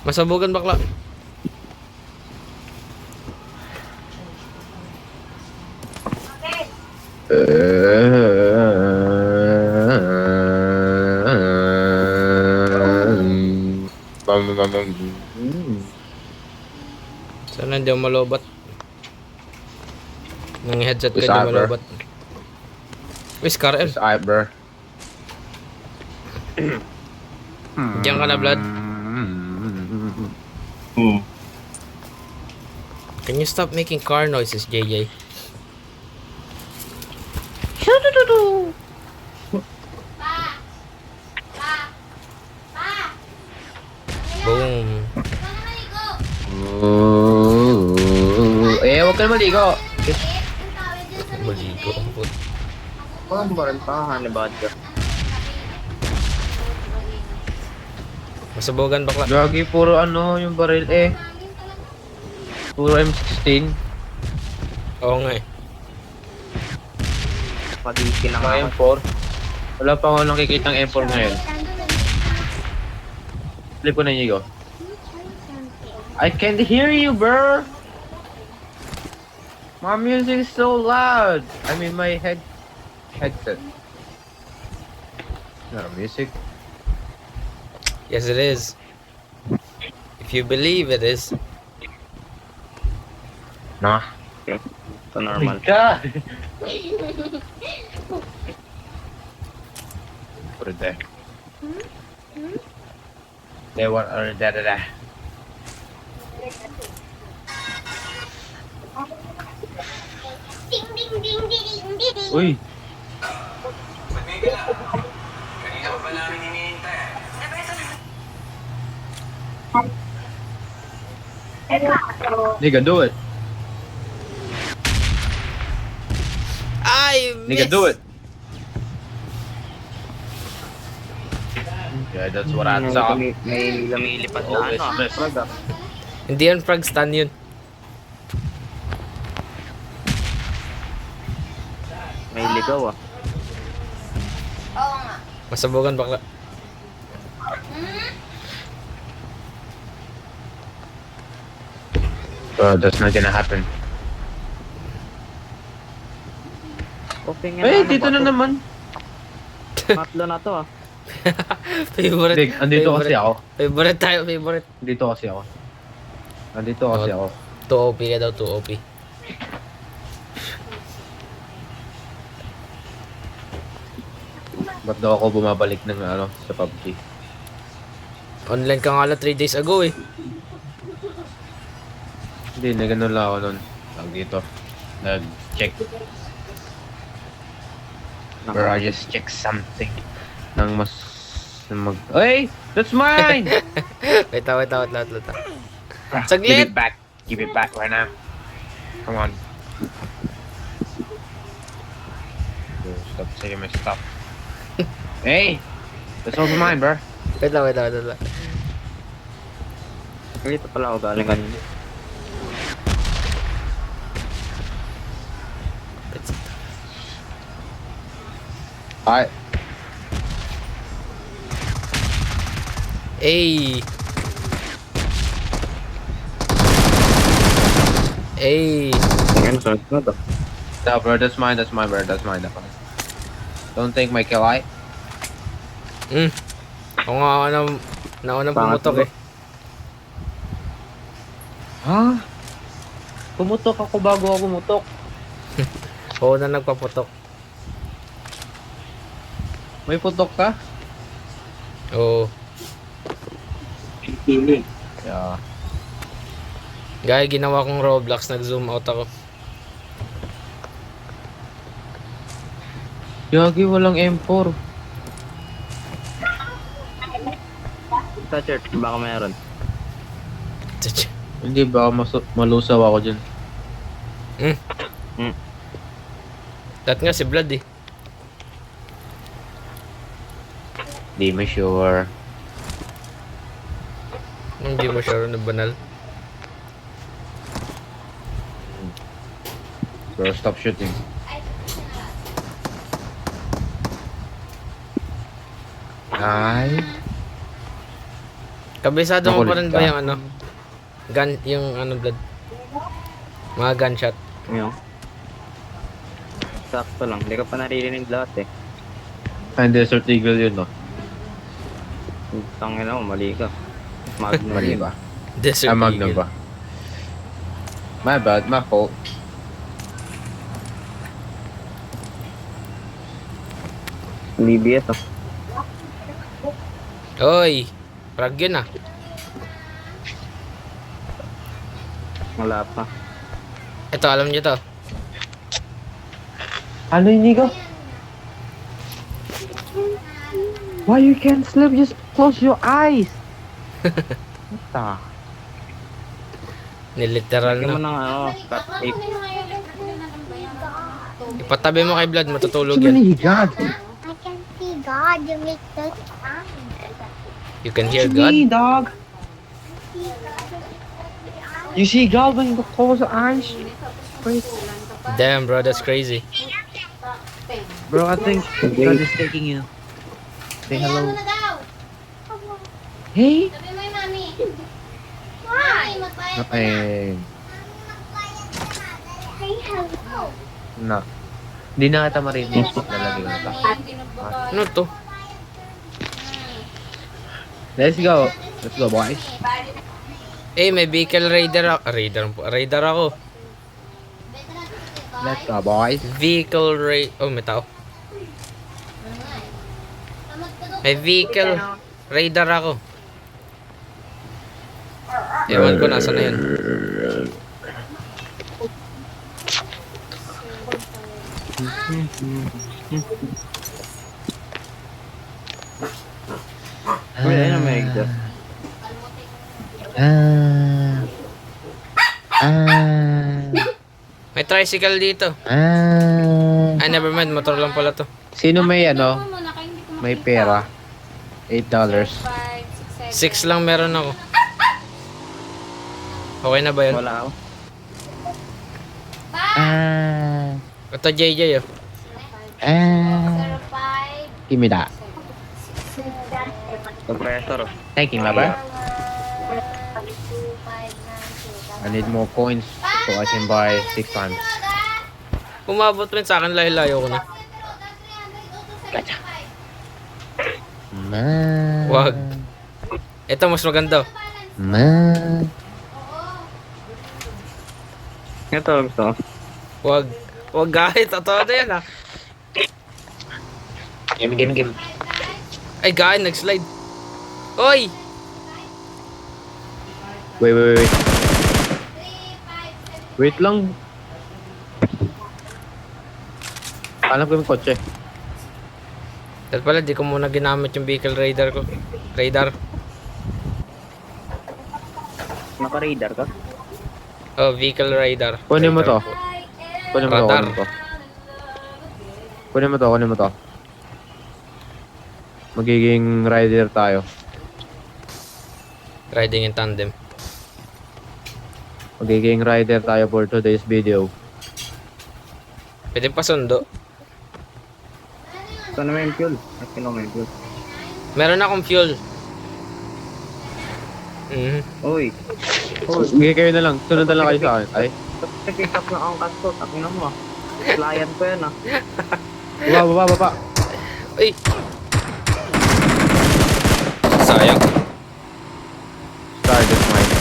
Masabugan bakla. Sana hindi ako malobat. Nang headset ko Is hindi that, bro? malobat. Uy, Scar L. It's alright, bro. Diyan ka na, Vlad. Can you stop making car noises, JJ? Boom. Eh, huwag ka na maligo. Maligo ang put. Parang baril pa. Honey badger. Masabugan bakla. Gagi, puro ano yung baril eh. Puro M16. Oo nga eh. Pag-iikin na nga Mga ako. M4. Wala pa ako nakikita ng M4 ngayon. Flip ko na Inigo. I can't hear you, bro. My music is so loud. I mean, my headset. Not music. Yes, it is. If you believe it is. Nah. Ito normal. God. Put it there. They want da. Uy. Nigga, do it. I Nigga, miss. do it. Yeah, that's what I saw. May lumilipad na Always ano. miss. Hindi yan frag stun yun. May ligaw ah. Masabugan bakla. That's not gonna happen. Okay nga Eh, ano dito ba na to? naman. Tatlo na to ah. Favorite. Dig, andito kasi ako. Favorite tayo, favorite. Dito kasi ako. Andito kasi ako. 2 OP ka daw, 2 OP. Ba't daw ako bumabalik ng ano, sa PUBG? Online ka nga lang 3 days ago eh. Hindi, na ganun lang ako nun. Tawag dito. Nag-check. Or I just check something. Nang mas... Hey! That's mine! Wait, wait. Give Saglit! it back. Give it back right now. Come on. Stop taking my stuff. Hey! That's over mine, bro. Wait lang. Dito pala ako galing kanina. Alright. Ay! Ano, sunod na to. No, bro, that's mine, bro. Don't take my kill, I. Ako nga naunang pumutok eh. Ha? Pumutok ako bago ako pumutok. Oo na nagpaputok. May putok ka? Oo. Pili. Yeah. Gaya ginawa kong Roblox, nag-zoom out ako. Yagi, walang M4. Sa church, baka meron. Hindi ba malusaw ako dyan? Dat nga si Blood eh. Di mo sure. Hindi mo sure na banal. Bro, stop shooting. Ay. Kabisado mo pa Makulit rin ba ka. yung ano? Yung ano, Blood? Mga gunshot. Yung. Sakto lang, hindi ka pa naririnig lahat eh. Ang Desert Eagle yun, no? Tangin ako, mali ka. Magnum Mali yun. ba? Desert Magnum Eagle. ba? My bad, my fault. DBS oh. Oy! Frag yun ah. Wala pa. Ito, alam nyo to. Ano yun, Nico? Why you can't sleep? Just close your eyes. What the? Niliteral Lagyan mo na. ng ano, cut tape. Ipatabi mo kay Blood, matutulog So many yan. God. I can see God. You make those eyes. You can hear God. dog. You see God when you close your eyes? Damn bro, that's crazy. Bro, I think God is taking you. Say hello. na daw. Hey. Sabi mo yung mami. Why? Magbayad ka na. Okay. Say hello. Na. Hindi na kita marinig. Lalagay mo ta. Ano to? Let's go. Let's go, boys. Eh, may vehicle raider ako. Raider ako. Let's go, boys. Vehicle Oh, may tao. May vehicle raider ako. Ewan ko, nasa na yun. Uy, ayun ang may exhaust. May tricycle dito. Ay, never mind. Motor lang pala to. Sino may ano? May pera. $8. 6 lang meron ako. Okay na ba yun? Wala ako. Ito, JJ oh. Give me that. Compressor oh. Thank you, lover. I need more coins so I can buy 6 times. Umabot rin sa akin, layo-layo ko na. Wag. Ito, mas maganda. Ito gusto ko. Wag. Wag kahit. Totoo na yan ah. Game. Ay, gaya, nag-slide. Oy! Wait. Wait lang. Alam ko yung kotse. Dahil pala, di ko muna ginamit yung vehicle radar ko. Radar. Naka-radar ka? Oh, vehicle radar. Kunin mo to. Radar po. Kunin mo to. Radar. Kunin mo to. Kunin mo to, kunin mo to. Magiging rider tayo. Riding in tandem. Magiging rider tayo for today's video. Pwede pa sundo. Ito na may fuel. Ito na may fuel. Meron akong fuel. Mhm. Uy. Sige kayo na lang. Sunod na lang kayo sa akin. Ay. Pick up na ang kasto. Takin mo ah. Client ko yan ah. Baba. Uy! Sayang. Started mine.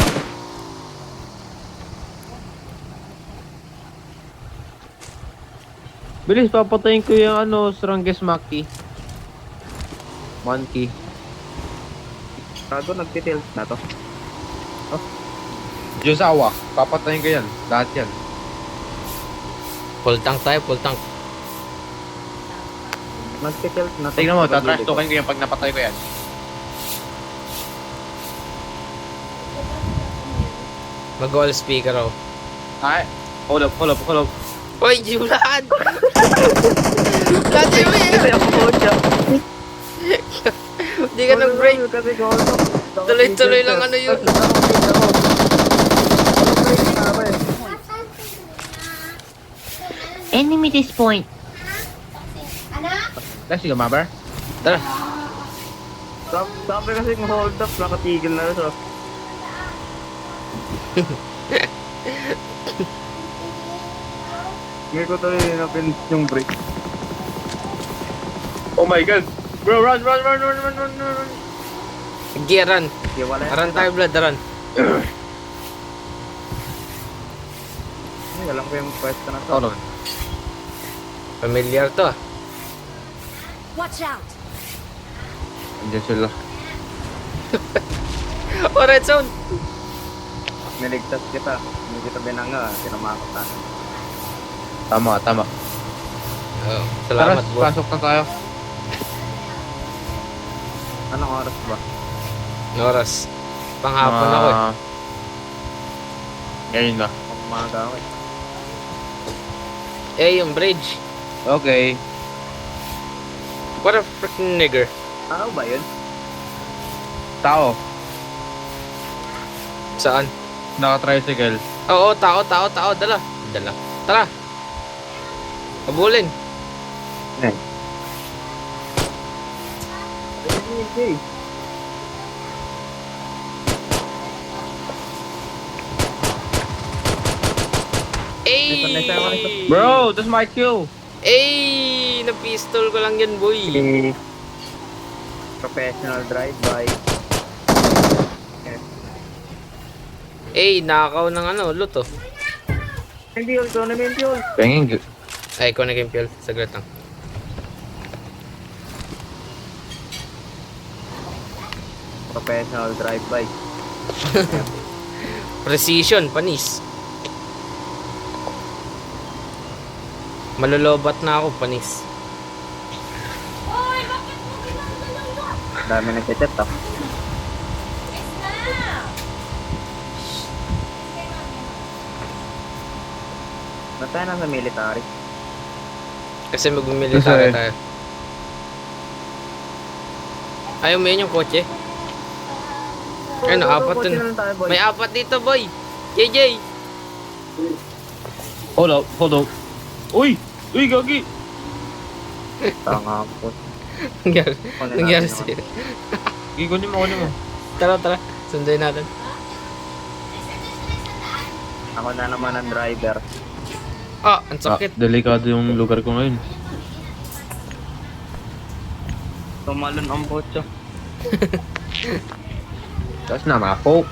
Bilis, papatayin ko yung strongest monkey. Monkey. Kago nagtitilt na to. Josawa, papatayin ko yan. Lahat yan. Full tank tayo, full tank. Nagtitilt na to. Tingnan mo, tatrash talkin ko yan pag napatay ko yan. Mag-all speaker ako. Ay, hold up. Uy, Julan! Dati mo yan! Hindi ka nag-break. Tuloy-tuloy lang ano yun. Enemy this point. Let's go, Maber. Tara. Sabi kasi kung hold up, nakatigil na siya. Hindi ko tuloy na-pinch yung brake. Oh my god. Bro, run. Gear run. Sige, wala yan. Run tayo, blood, run. Ay, alam ko yung pwesto na to. Hold on. Familiar to ah. Watch out! Andiyan sila. Oh, red zone! Niligtas kita. Hindi kita binanga. Tinamakot na. Tama. Oh, salamat, Tara, boss. pasok na tayo. Anong oras ba? Oras. Panghapon ako eh. Ngayon na. Umaga ako eh. Eh, yung bridge. Okay. What a freaking nigger. Ano ba yun? Tao. Saan? Naka-tricycle. Oo, tao. Dala. Tara. Kabulin. Okay. Ay! Bro, that's my kill. Ay! Na-pistol ko lang yan, boy. Professional drive-by. Ay, nakaw ng loot oh. Hindi yun, ito naman yun. Penging. Ay, ikaw naging fuel. Saglit lang. Professional drive-by. Precision, panis. Malolobat na ako, panis. Dami na chat ah. Ba't tayo nasa military? Kasi mag-military Kasi- tayo. Ayaw mo yun yung kotse? Ayun, apat dun. May apat dito, boy. JJ. Hold up. Uy, gagi. Tanga po. Nangyari sa'yo. Kunin mo. Tara. Sunduin natin. Ako na naman ang driver. Ah, ang sakit. Delikado yung lugar ko ngayon. Tumalon ang botso. That's not my fault.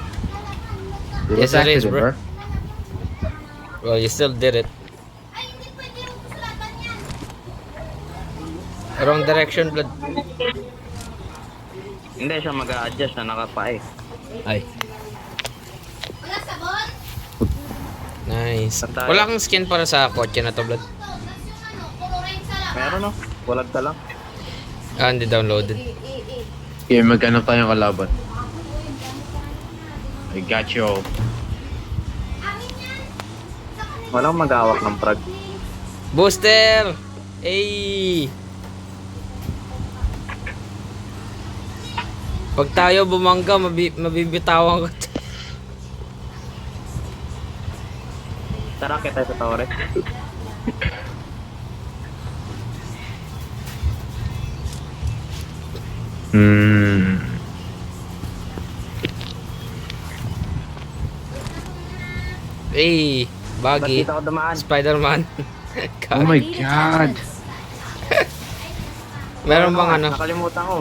Yes, it is, bro. Well, you still did it. Wrong direction, blood. Hindi siya mag-a-adjust na nakapae. Ay. Nice. Saan tayo? Wala kang skin para sa kotse na to, blood. Meron no? Walag ka lang. Ah, hindi downloaded. Okay, maghanap tayong kalaban. I got you. Walang mag-awak ng prag. Booster! Ay! Pag tayo bumangga, mabibitawan ko. Tara, kita sa tore. Ay! Ba't Baggy. dito ako dumaan? Spider-Man. Oh my God. Meron bang ano? Nakalimutan ko.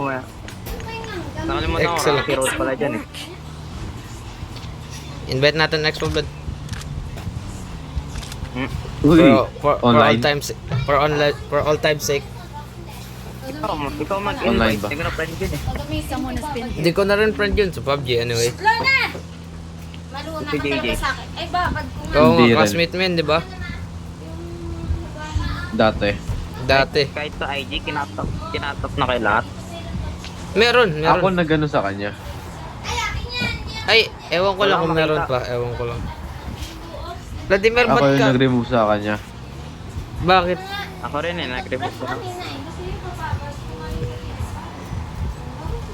Nakalimutan ko. Excellent. Rocky Road pala dyan eh. Invite natin next one, bud. Uy, For all online. times for all time's sake. Ikaw Online mag-invite. ba? Hindi ko na friend yun eh. Someone has been Hindi ko na rin friend yun sa PUBG anyway. Lona! Maluna Si ka JJ. talaga sa akin. Ay, babad ko nga. Oo Hindi nga, rin. classmate mo yun, di ba? Dati. Dati. Kahit sa IG, kinatap na kay lahat. Meron. Ako nagano sa kanya. Ay, ewan ko lang Wala kung akong meron makita. pa. Ewan ko lang. Vladimir, Ako ba't yung ka? nag-remove sa kanya. Bakit? Ako rin eh, nag-remove ko na.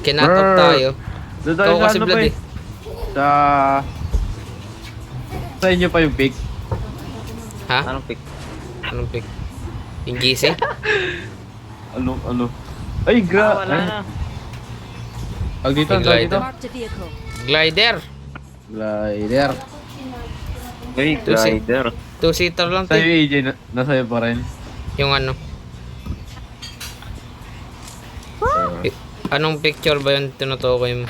Kinatap Brr. tayo. Doon tayo Ikaw sa kasi ano Vlad pa eh. eh. Sa inyo pa yung pick. Ha? Anong pick? Anong pick? Yung gising? Ano? Ay, Wala na. Pag dito, Yung tag dito. glider. Marked a vehicle. Glider. Glider. Uy, Tusi. glider. Two-seater lang to. Sa'yo AJ, nasa'yo pa rin. Yung ano. Anong picture ba yung tinutukoy mo?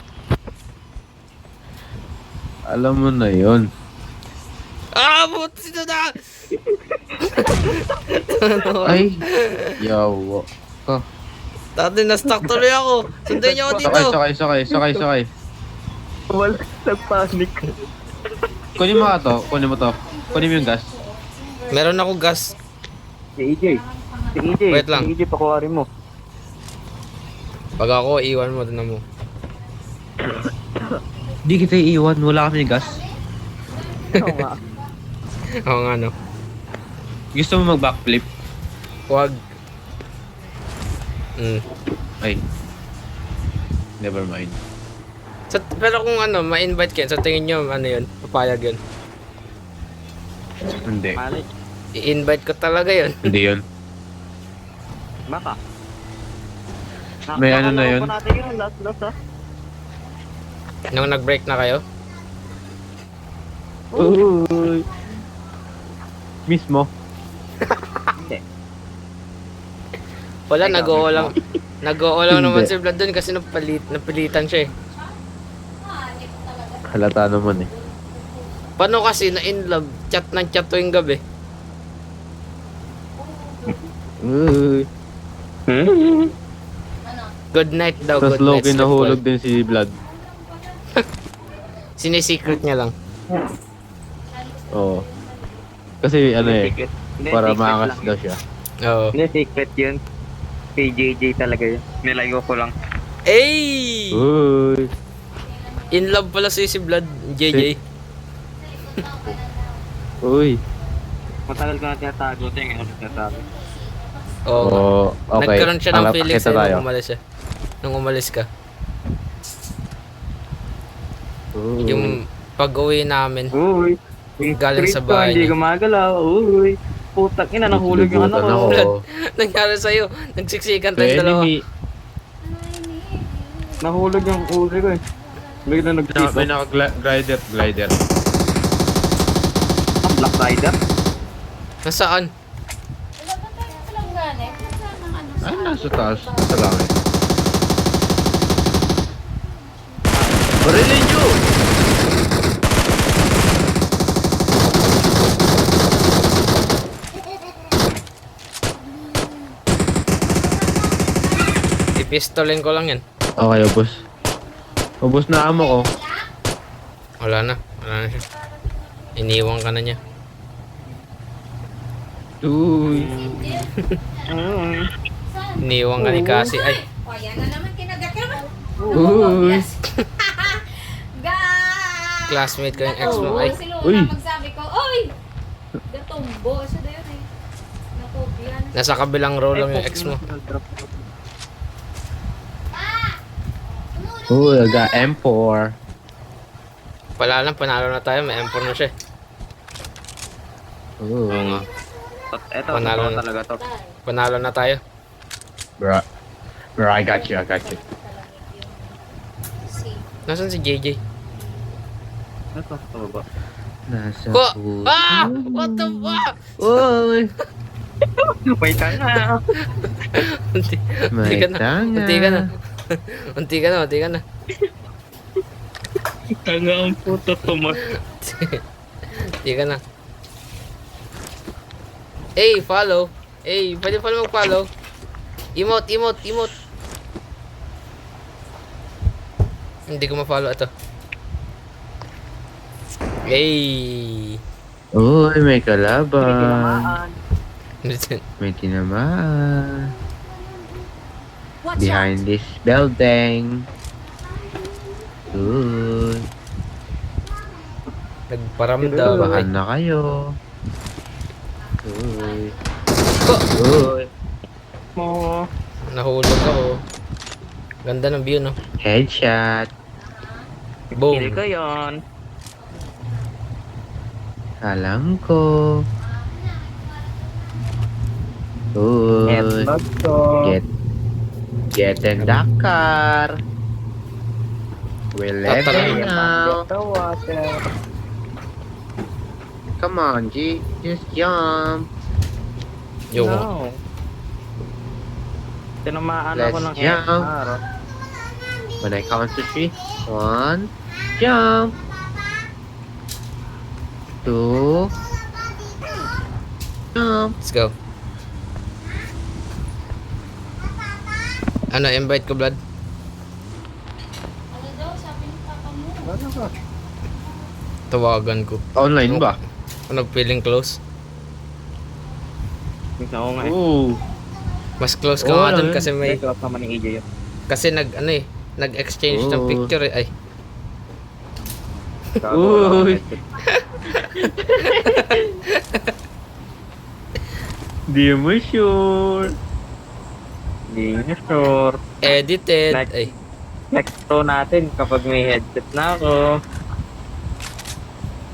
Alam mo na yun. Ah! Buti na! Ay, yawa. Oh. Dati na-stuck tuloy ako. Sundan niyo ako dito. Sakay. Wala, nag-panic. Kunin mo ka to. Kunin mo yung gas. Meron ako gas. Si EJ. Wait lang. Si EJ, pakuharin mo. Pag ako, iwan mo din mo. Di kita iiwan. Wala kami gas. Oo nga. Oo nga no. Gusto mo mag-backflip? Huwag. Ay. Never mind. Pero kung ano, ma-invite kayo, sa tingin nyo, ano yun? Papayag yun. Hindi. Malik. I-invite ko talaga yun. Hindi yun. Baka. May ano na yun? Natin yun, last ah. Nung nag-break na kayo? Uy. Mismo. Hindi. Wala, Ikaw, nag-oo lang. Nag-oo lang Hindi. naman si Vlad dun kasi napilitan siya eh. Halata naman eh. Paano kasi na in love? Chat ng chat tuwing gabi. Uy. Good night daw, Tapos good night. Loki sleep nahulog well. din si Vlad. Sinisecret niya lang. Oo. Kasi ano eh. Secret. Hindi, Para secret maangas lang daw yun. siya. Oo. Hindi, secret yun. Kay JJ talaga yun. Nilayo ko lang. Ay! Uy. In love pala si Vlad, JJ. Uy. Matagal ko na tinatago. Ito yung tinatago. Oo. nga. Oo. Okay. Nagkaroon siya ng Hanap feelings kita eh, tayo. nung umalis siya. Nung umalis ka. Uy. Yung pag-uwi namin. Uy. Yung Galing sa street ko, bahay Hindi niya. gumagalaw. Uy. Putang ina, nahulog yung ano Sinibutan ko. ako. Vlad, nangyari sa'yo. Nagsiksikan The tayong dalawa. enemy. Nahulog yung uli ko eh. Bigla nag-tip. May naka-glider. Glider. Black Rider. Nasaan? Wala ba tayo palang galing? Saan ang ano sa Ay, nasa taas. Sa langit. Barilin nyo! Ipistolin ko lang yan. Okay, ubos. Ubos na amo ko. Wala na siya. Iniwan ka na niya. Uy. Iniwan ka ni Cassie. Ay, O, yan na naman kinagat ka naman. Uy. Guys! classmate ko yung ex mo. Ay, Si Uy. Luna, pagsabi ko, oy! Gatumbo. Siya na yun eh. Nakopyan. Nasa kabilang row lang yung ex mo. Ooh, I got M4. Wala lang, panalo na tayo. May M4 na siya. Ooh. Oo nga. Eto, Panalo totoo na. talaga to. Panalo na tayo. Bro. Bro, I got you. Nasaan si JJ? Eto, sa baba. Nasa Ko! puso. Ah! What the fuck? Uy! May tanga. Unti May ka na. tanga. Unti ka na. Unti ka na. Tanga ang puto tumas. Unti ka na. Hey, follow. Hey, pwede pala mag-follow. Emote. Hindi ko ma-follow ito. Hey. Uy, may kalaban. Listen. May tinamaan. Watch out! Behind this building. Uy. Nagparamdam. Bahan na kayo. Uy. Ko! Uy. Mo. Nahulog ako. Ganda ng view, no? Headshot. Boom. Kill ko yun. Alam ko. Uy. Headshot ko. Get in the car. We're leaving now. The water. Come on, G. Just jump. Yung No. Tinamaan ako ng Let's jump. SR. When I count to 3. 1. Jump. 2. Jump. Let's go. Ano, invite ko, Blood? Ano daw, sabi ni papa mo? Tawagan ko. Online ba? Ano, feeling close? Oo nga eh. Ooh. Mas close ka Oo, nga dun ano kasi may... Ito naman ni EJ yun. Kasi nag-exchange ng Oo. picture eh. Ay, Uy. Di mo sure. Hindi nyo sure. edited. Next. Ay, Next to natin kapag may headset na ako.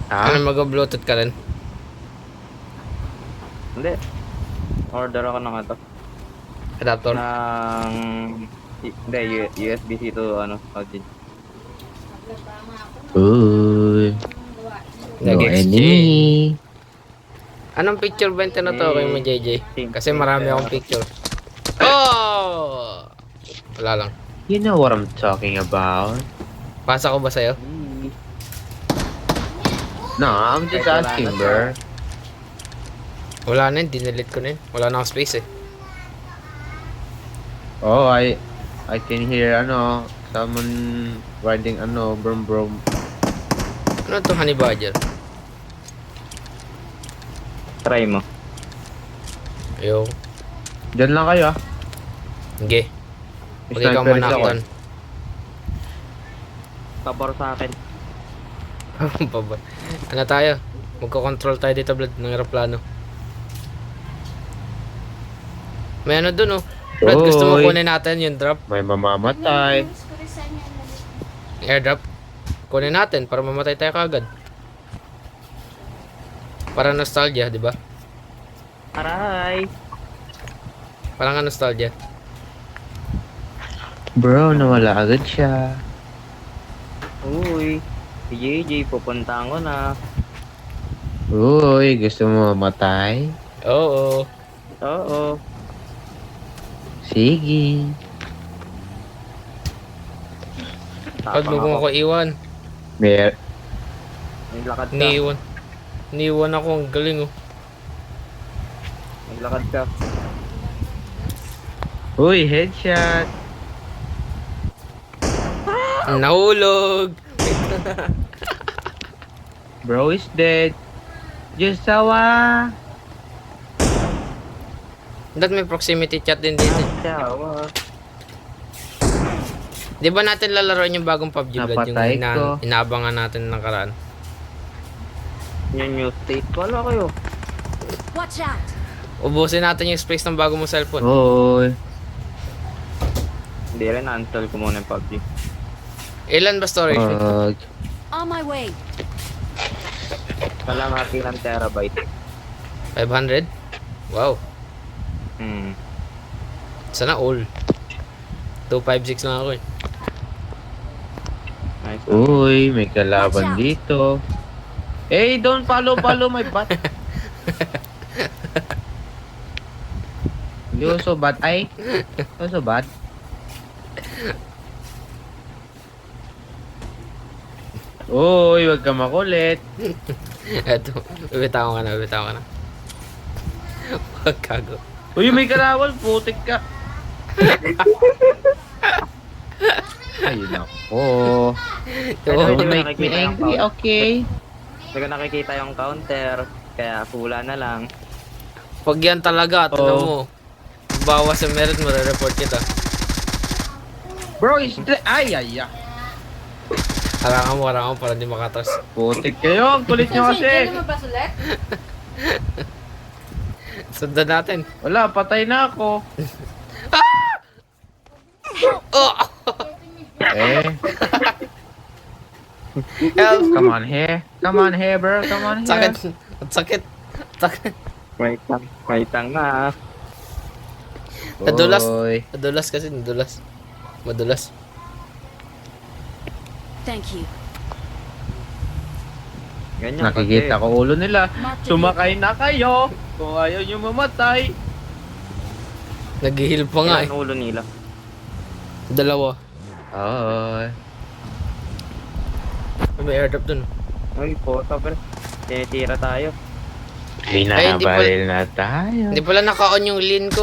Ha? ano mag-bluetooth ka rin? Hindi. Order ako ng ito. Adapter? Ng... Hindi, USB-C to ano, audio. Uy. No Nag-exchange. enemy. Anong picture ba yung tinutukoy mo, JJ? Kasi marami akong picture. Oh! Wala lang. You know what I'm talking about. Pasa ko ba sa'yo? No, I'm just asking, bro. Wala na yun, dinelete ko na yun. Wala na akong space eh. Oh, I can hear someone riding brum brum. Ano to, honey badger? Try mo. Yo. Diyan lang kayo ah. Sige. Huwag ikaw Sniper manaktan. ako. Pabor sa akin. Pabor. Ano tayo? Magko-control tayo dito, Blood, ng aeroplano. May ano dun, oh. Blood, gusto mo Oy. kunin natin yung drop? May mamamatay. Airdrop? Kunin natin para mamatay tayo kagad. Para nostalgia, di ba? Aray! Parang nga nostalgia. Bro, nawala agad siya. Uy! Si JJ, pupuntaan ko na. Uy, gusto mo mamatay? Oo. Oo. Sige. Pag mo kung ako iwan. Mer May lakad ka. Niiwan ako, ang galing, oh. May lakad ka. Uy, headshot. Nahulog! Bro is dead. Josawa. Dahil may proximity chat din dito. Tawa. Di ba natin lalaroin yung bagong PUBG, Blood? Yung Napatay ko. inaabangan natin ng karaan. Yung new state. Wala kayo. Watch out! Ubusin natin yung space ng bago mong cellphone. Hoy. Hindi rin, na-install ko muna yung PUBG. Ilan ba storage? Pag... On my way. Kalamati ng terabyte. 500? Wow. Hmm. Sana all. 256 lang ako eh. Nice. Uy, may kalaban dito. Hey, don't follow my butt. You so bad, ay. You so bad. Uy, wag ka makulit. Eto, bibitawan ka na, bibitawan ka na. Wag kago. Uy, may karawal, putik ka. Ay, nako. Pero Don't hindi make me nakikita yung angry, count. okay? Hindi ko nakikita yung counter. Kaya pula na lang. Pag yan talaga, tignan mo. Bawas yung merit mo, re-report kita. Bro, is the... Ay, ay, ay. Harangan mo para hindi makatras. Putik kayo, ang kulit nyo kasi. Sundan natin. Wala, patay na ako. Oh! Eh, Help! come on here. Come on here, bro. Come on here. Sakit. At sakit. Sakit. Wait lang na. Nadulas. Uy. Nadulas kasi, nadulas. Madulas. Thank you. Ganyan Nakikita ko ulo nila. Mark the Sumakay na kayo. Kung ayaw nyo mamatay. Nag-heal pa nga eh. Ilan ulo nila. Dalawa. Ay. May airdrop dun. Uy, photo pre. Tinitira tayo. Binabaril na tayo. Hindi pala naka-on yung lean ko.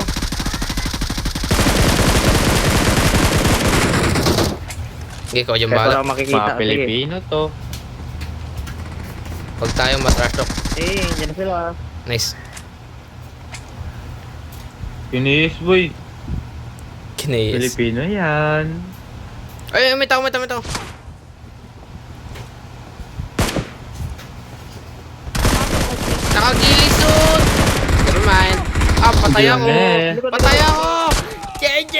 Sige, ikaw yung Kaya bahala. wala makikita. Mga Sige. Pilipino to. Pag tayo matrash talk. Eh, dyan sila. Nice. Kinis, boy. Kinayos. Pilipino yan. Ay, may tao, may tao, may tao. Nakagilis doon. Never mind. Ah, patay Hindi ako. na eh. Patay ako. JJ!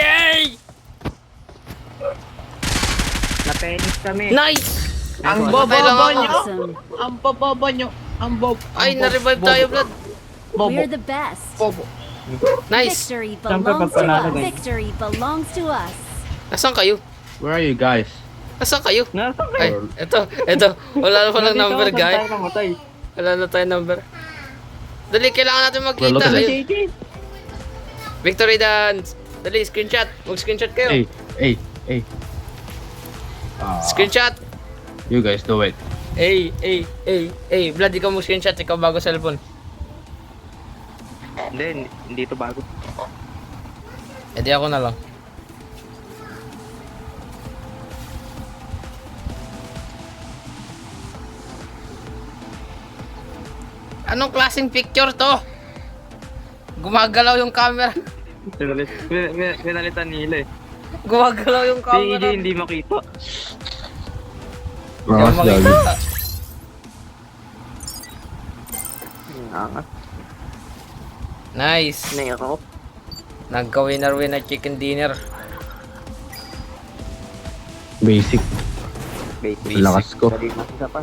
Napenis kami. Nice! Ang Patay lang bababa ako. nyo. Awesome. Ang bababa nyo. Ang bob. Ay, na-revive tayo, Vlad. Bobo. We're the best. Bobo. Nice. Victory Siyempre, belongs to magpanalo us. kayo. Victory belongs to us. Nasaan kayo? Where are you guys? Nasaan kayo? Nasaan Ay, kayo? eto. Wala na palang Nandito number, ako, saan guy. tayo namatay? Wala na tayong number. Dali, kailangan natin magkita. Look at Ayun. JJ. Victory dance. Dali, screenshot. Mag-screenshot kayo. Hey. Screenshot. You guys do it. Hey. Vlad, ikaw mag-screenshot. Ikaw bago cellphone. Hindi ito bago. Eh, di ako na lang. Anong klaseng picture to? Gumagalaw yung camera. Pinalitan nila eh. Gumagalaw yung Si camera. EJ hindi makita. Hindi ako makikita. Angat. Nice. Nay ako. Nagka-winner chicken dinner. Basic. Basic. Lakas ko. Isa pa.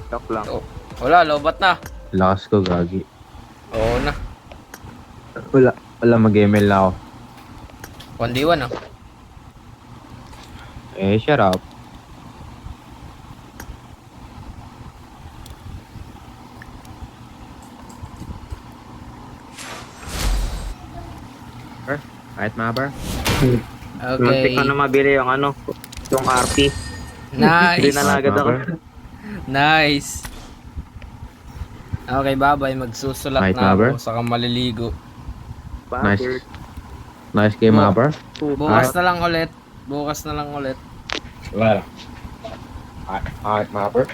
Stop lang. Oh, wala, lobat na. Lakas ko, gagi. Oo na. Wala mag-ML na ako. 1v1 ah. Eh, shut up. Right, Maber? Okay. Muntik ko na mabili yung yung RP. Hindi Nice. na lagad ako. Nice. Okay, babay. Magsusulat Right, na Maber? ako. Saka maliligo. Nice. Nice game, Oh. Maber. Bukas na lang ulit. Bukas na lang ulit. Well. Alright, Maber.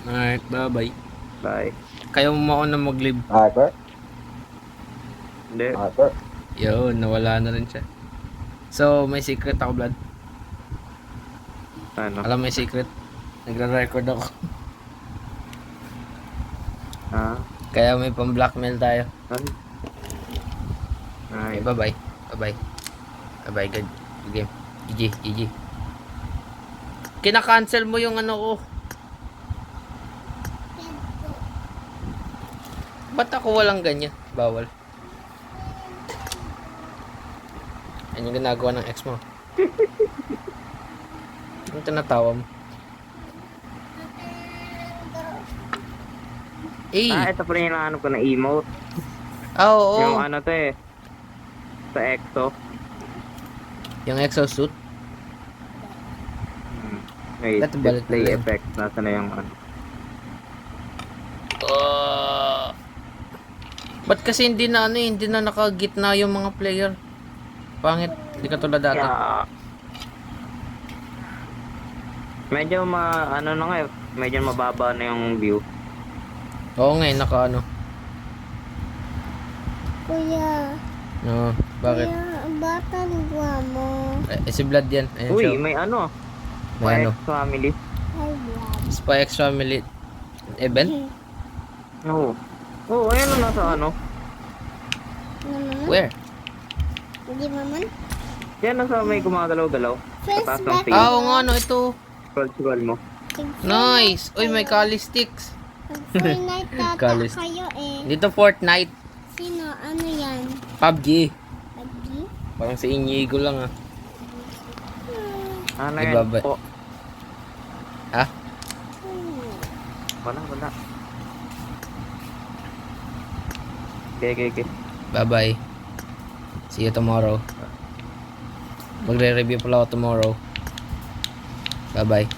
Alright, babay. Bye. Kayo mauna mag-live. Maber. Hindi. Maber. Yun, nawala na rin siya. So, may secret ako, Vlad. Ano? Alam mo yung secret? Nagre-record ako. Ah. Kaya may pang-blackmail tayo. Ano? Okay, Ay, bye-bye. Bye-bye. Bye-bye, good. Good game. GG. Kina-cancel mo yung ano ko. Ba't ako walang ganyan? Bawal. Yan yung ginagawa ng ex mo. Yung tinatawa mo. ito pala yung hinahanap ko ng emote. Oo. Yung ano to eh. Sa EXO. Yung exosuit. May Ba't balik display na yun? effect. Nasa na yung ano. Ba't kasi hindi na hindi na nakagitna yung mga player? Pangit, hindi ka tulad dati. Kaya, medyo ano na nga eh. Medyo mababa na yung view. Oo nga, naka Kuya, No, bakit? kuya, ang bata ni mo. Si Vlad yan. Ayan Uy, siya. may ano. May ano? Ex family. Hi, Vlad. Spy X Family event? Oo. Oo, ayun na nasa ano. Naman? Where? Hindi maman? Yan nasa may gumagalaw-galaw. First Sa taas ng battle. page. Oo nga, ito. Scroll mo. Nice! Uy, may calisticks. Fortnite tata Kalis. kayo eh. Dito Fortnite. Sino? Ano yan? PUBG. Pagi? Parang si Inigo lang ah. Ano Ay, yan? baba. Oh, Ha? wala. Okay. Bye-bye. See you tomorrow. Magre-review pala ako tomorrow. Bye-bye.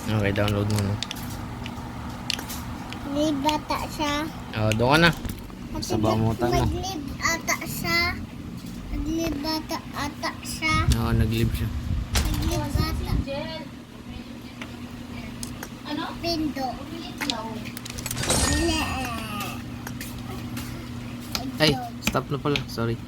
Okay, download mo na. Live bata siya. Oh, doon ka na. At Sa bamutan na. Mag-live ata siya. Mag-live bata ata siya. Oo, nag-live siya. Mag-live bata. Ano? Pindo. Ay, stop na pala. Sorry.